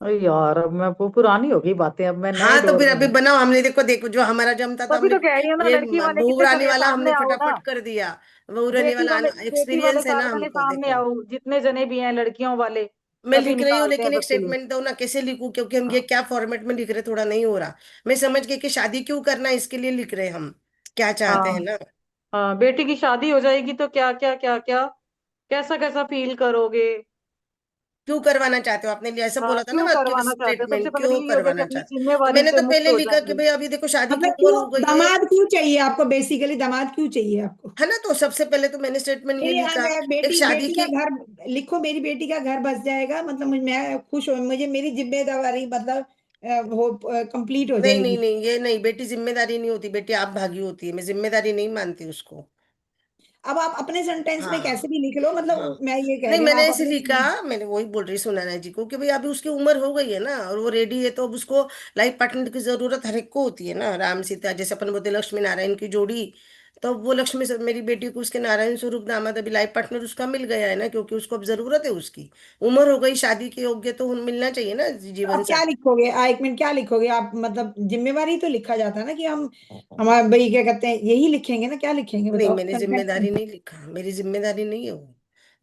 अरे यार, अब मैं वो पुरानी हो गई बातें, अब मैं नए हाँ तो दौर फिर में अभी हूँ। बनाओ, हमने देखो देखो जो हमारा जमता था तभी हमने तो कह रही हूँ ना, ये लड़की वाले बहू कितने रानी जने वाला हमने सामने आओ ना। फटाफट कर दिया। बहू रानी वाला बेटी वाले एक्सपीरियंस है ना कार्ड वाले हमको, सामने देखो। आओ, जितने जने भी हैं लड़कियों वाले, मैं तभी लिख रही हूँ निकालते हैं लेकिन एक सबके लिए। स्टेटमेंट दो ना, कैसे लिखूं, क्योंकि हम ये क्या फॉर्मेट में लिख रहे थोड़ा नहीं हो रहा। मैं समझ गई कि शादी क्यों करना है, इसके लिए लिख रहे हैं हम, क्या चाहते हैं हाँ। ना। हाँ, बेटी की शादी हो जाएगी तो क्या क्या क्या क्या, कैसा कैसा फील करोगे? क्यों करवाना चाहते हो, आपने ऐसा हाँ, बोला था ना क्यों आपके करवाना चाहते हो? सबसे स्टेटमेंट, पहले तो क्यों यही हो गया कि करवाना अपनी चाहते। तो जिम्मेवारी मैंने से तो मुक्त पहले हो लिखा कि जाएंगे। भाई अभी देखो शादी की मतलब उम्र हो क्यों गई है। दामाद क्यों चाहिए आपको, बेसिकली दामाद क्यों चाहिए आपको? है ना, तो सबसे पहले तो मैंने स्टेटमेंट ये मेरी लिखा। एक बेटी शादी बेटी का की, घर लिखो, मेरी बेटी का घर बस जाएगा, मतलब मैं खुश हो, मुझे मेरी जिम्मेदारी मतलब वो कंप्लीट हो नहीं नहीं जाएगी। नहीं, ये नहीं, बेटी जिम्मेदारी नहीं होती, बेटी आप भागी होती है, मैं जिम्मेदारी नहीं मानती उसको। अब आप अपने सेंटेंस में कैसे हाँ भी लिख लो, हाँ। मतलब मैं ये कह नहीं, रही हूँ मैंने आप ऐसे अपने। लिखा, मैंने वही बोल रही सुनैना जी को कि भाई अभी उसकी उम्र हो गई है ना, और वो रेडी है, तो अब उसको लाइफ पार्टनर की जरूरत हर एक को होती है ना। राम सीता जैसे अपन बोलते लक्ष्मी नारायण की जोड़ी, तो वो लक्ष्मी से मेरी बेटी को उसके नारायण स्वरूप दामाद अभी लाइफ पार्टनर उसका मिल गया है ना, क्योंकि उसको अब जरूरत है, उसकी उम्र हो गई शादी के योग्य, तो मिलना चाहिए ना तो जीवन आप क्या साथी। लिखोगे, एक मिनट, क्या लिखोगे आप, मतलब जिम्मेवारी तो लिखा जाता है ना कि हम हमारे भाई क्या कहते हैं, यही लिखेंगे ना, क्या लिखेंगे नहीं, बताओ मैंने सेंटेंस। जिम्मेदारी नहीं लिखा, मेरी जिम्मेदारी नहीं है वो।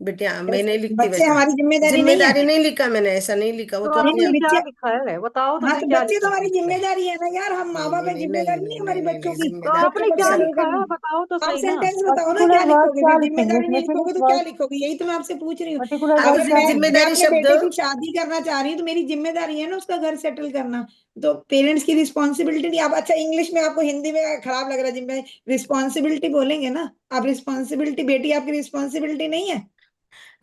बेटे मैं कैसे नहीं लिखती बच्चे वैसा। हमारी जिम्मेदारी नहीं है? जिम्मेदारी नहीं लिखा मैंने, ऐसा नहीं लिखा, वो तो तो नहीं अपने आपने नहीं आप। क्या बच्चे, लिखा है, बताओ तो हाँ सही तो क्या बच्चे तो लिखा हमारी है? जिम्मेदारी है ना यार, हम नहीं माँ बाप नहीं है, नहीं नहीं जिम्मेदारी नहीं नहीं नहीं हमारी नहीं बच्चों नहीं, की। तो जिम्मेदार बच्चों आपने को क्या क्या ऐसा नहीं लिखा नहीं। है, करना। बताओ तो आप सही ना। सेंटेंस बताओ ना, क्या पर्टिकुलर वर्ड लिखोगे, क्या अगर लिखेंगे, जिम्मेदारी नहीं लिखोगे तो स्पेसिफिक क्या वर्ड, लिखोगे, यही तो मैं आपसे पूछ रही हूँ। पर्टिकुलर अभी वर्ड अगर उसमें क्या मैं जिम्मेदारी अपने लिखेंगे? शब्द, बेटे की शादी करना चाह रही हूँ तो मेरी जिम्मेदारी है ना उसका घर सेटल करना। तो पेरेंट्स की रिस्पॉन्सिबिलिटी नहीं, आप अच्छा इंग्लिश में आपको हिंदी में खराब लग रहा है, जिम्मेदारी रिस्पॉन्सिबिलिटी बोलेंगे ना आप, रिस्पॉन्सिबिलिटी, बेटी आपकी रिस्पॉन्सिबिलिटी नहीं है?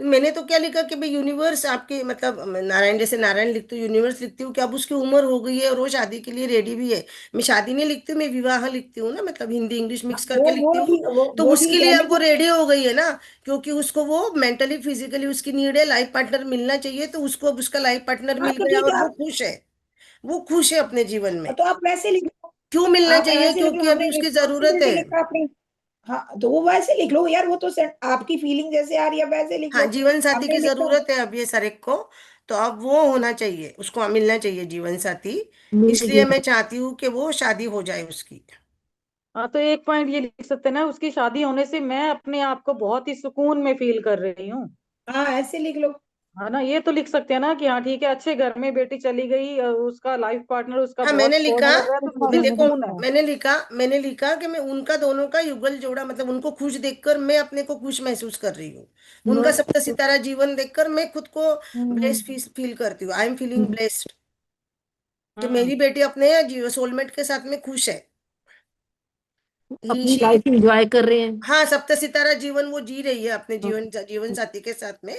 मैंने तो क्या लिखा कि भाई यूनिवर्स आपके, मतलब मैं नारायण जैसे नारायण लिखती हूँ, यूनिवर्स लिखती हूँ कि अब उसकी उम्र हो गई है और वो शादी के लिए रेडी भी है। मैं शादी नहीं लिखती हूँ, मैं विवाह लिखती हूँ ना, मतलब हिंदी इंग्लिश मिक्स करके लिखती वो हूँ। ठीक, तो वो उसके ठीक लिए है अब वो लेकिन रेडी हो गई है ना, क्योंकि उसको वो मेंटली फिजिकली उसकी नीड है, लाइफ पार्टनर मिलना चाहिए, तो उसको अब उसका लाइफ पार्टनर हाँ मिल तो गया ठीक और है वो आप, खुश है। वो खुश है अपने जीवन में। तो आप वैसे लिख लो, क्यों मिलना आप चाहिए, वैसे लिख लो, क्योंकि हमने अभी उसकी जरूरत रिस्पॉन्सिबिलिटी है। लिखा अपनी। हाँ तो वो वैसे लिख लो यार, वो तो आपकी फीलिंग जैसे आ रही है वैसे लिख हाँ, लो। जीवन साथी हमने की लिखा। जरूरत है अब ये सर एक को, तो अब वो होना चाहिए, उसको मिलना चाहिए जीवन साथी। मिल इसलिए गया। मैं चाहती हूँ कि वो शादी हो जाए उसकी। हाँ, तो एक पॉइंट ये लिख सकते हैं ना, उसकी शादी होने से मैं अपने आप को बहुत ही सुकून में फील कर रही हूँ। हाँ ऐसे लिख लो। है ना, ये तो लिख सकते हैं ना कि हाँ ठीक है, अच्छे घर में बेटी चली गई, उसका लाइफ पार्टनर उसका हाँ, बहुत मैंने सपोर्ट लिखा, कर रहा है, तो मुझे देखो सुकून है। मैंने लिखा कि मैं उनका दोनों का युगल जोड़ा, मतलब उनको खुश देखकर मैं अपने को खुश महसूस कर रही हूँ। उनका सप्त सितारा जीवन देखकर मैं खुद को ब्लेस्ड फील करती हूँ। आई एम फीलिंग ब्लेस्ड कि मेरी बेटी अपने सोलमेट के साथ में खुश है। अपनी शी लाइफ एंजॉय कर रहे हैं। हाँ, सप्त सितारा जीवन वो जी रही है अपने जीवन साथी के साथ में,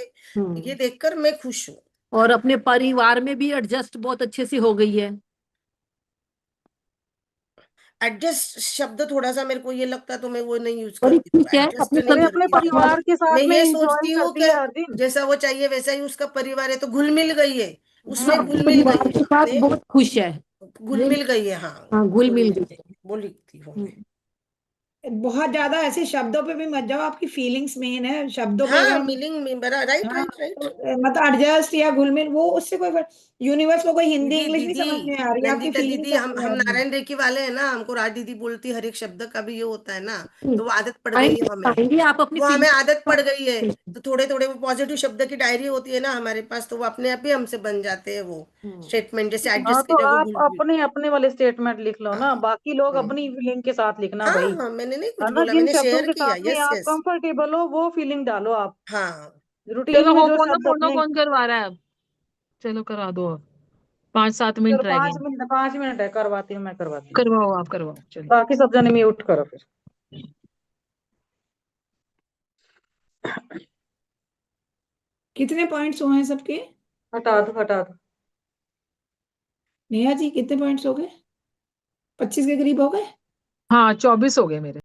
ये देखकर मैं खुश हूँ। और अपने परिवार में भी एडजस्ट बहुत अच्छे से हो गई है। एडजस्ट शब्द थोड़ा सा मेरे को ये लगता है, तो मैं वो नहीं यूज और करती हूँ, ठीक है, एडजस्ट अपने नहीं अरे सभी अपने करती हूँ शब्द। परिवार के मैं साथ में ये एंजॉय सोचती हूँ करती कि है हर दिन। जैसा वो चाहिए वैसा ही उसका परिवार है, तो घुल मिल गई है, उसमें अपने घुल मिल परिवार गई है, के साथ अपने बहुत खुश है। घुल ये मिल गई है। हाँ, हाँ, घुल घुल मिल मिल गई गई, है। वो लिखती हूँ मैं। बहुत ज्यादा ऐसे शब्दों पे भी मत जाओ, आपकी फीलिंग्स मेन है। शब्दों पे अगर हाँ, हम मीनिंग में बरा, राइट हाँ, राइट राइट। तो मतलब एडजस्ट या घुलमिल, वो उससे कोई यूनिवर्स को कोई हिंदी दीदी इंग्लिश नहीं दीदी समझ में आ रही है, आपकी रंजीता फीलिंग दीदी, समझ हम में आ रही है। नारायण रेखी वाले हैं ना, हमको राज दीदी बोलती हर एक शब्द का भी ये होता है ना, तो वो आदत पड़ गई आएंगे है हमें, आएंगे आप अपनी वो हमें आदत पड़ गई है। फीलिंग। तो थोड़े थोड़े वो पॉजिटिव शब्द की डायरी होती है ना हमारे पास, तो वो अपने आप ही हमसे बन जाते हैं, वो स्टेटमेंट जैसे हाँ, एडजस्ट की तो जगह आप घुल मिल। अपने अपने वाले स्टेटमेंट लिख लो ना, हाँ बाकी लोग हाँ अपनी फीलिंग के साथ लिखना हाँ भाई। हाँ, मैंने नहीं है कुछ ना, बोला, जिन मैंने शब्दों शेयर के किया। साथ में यस आप यस। कंफर्टेबल हो वो फीलिंग डालो आप। हाँ, रूटीन चलो में हो जो फोनो शब्द फोनो अपने, कौन करवा रहा है अब? चलो करा दो अब, 5-7 मिनट चलो रह गए हैं। 5 मिनट है, करवाती हूँ, मैं करवाती हूँ। करवाओ, आप करवाओ, चलो। बाकी सब जने म्यूट करो फिर। कितने पॉइंट्स हुए हैं सबके? हटा दो हटा दो। नेहा जी कितने पॉइंट्स हो गए? 25 के करीब हो गए? हाँ, 24 हो गए मेरे।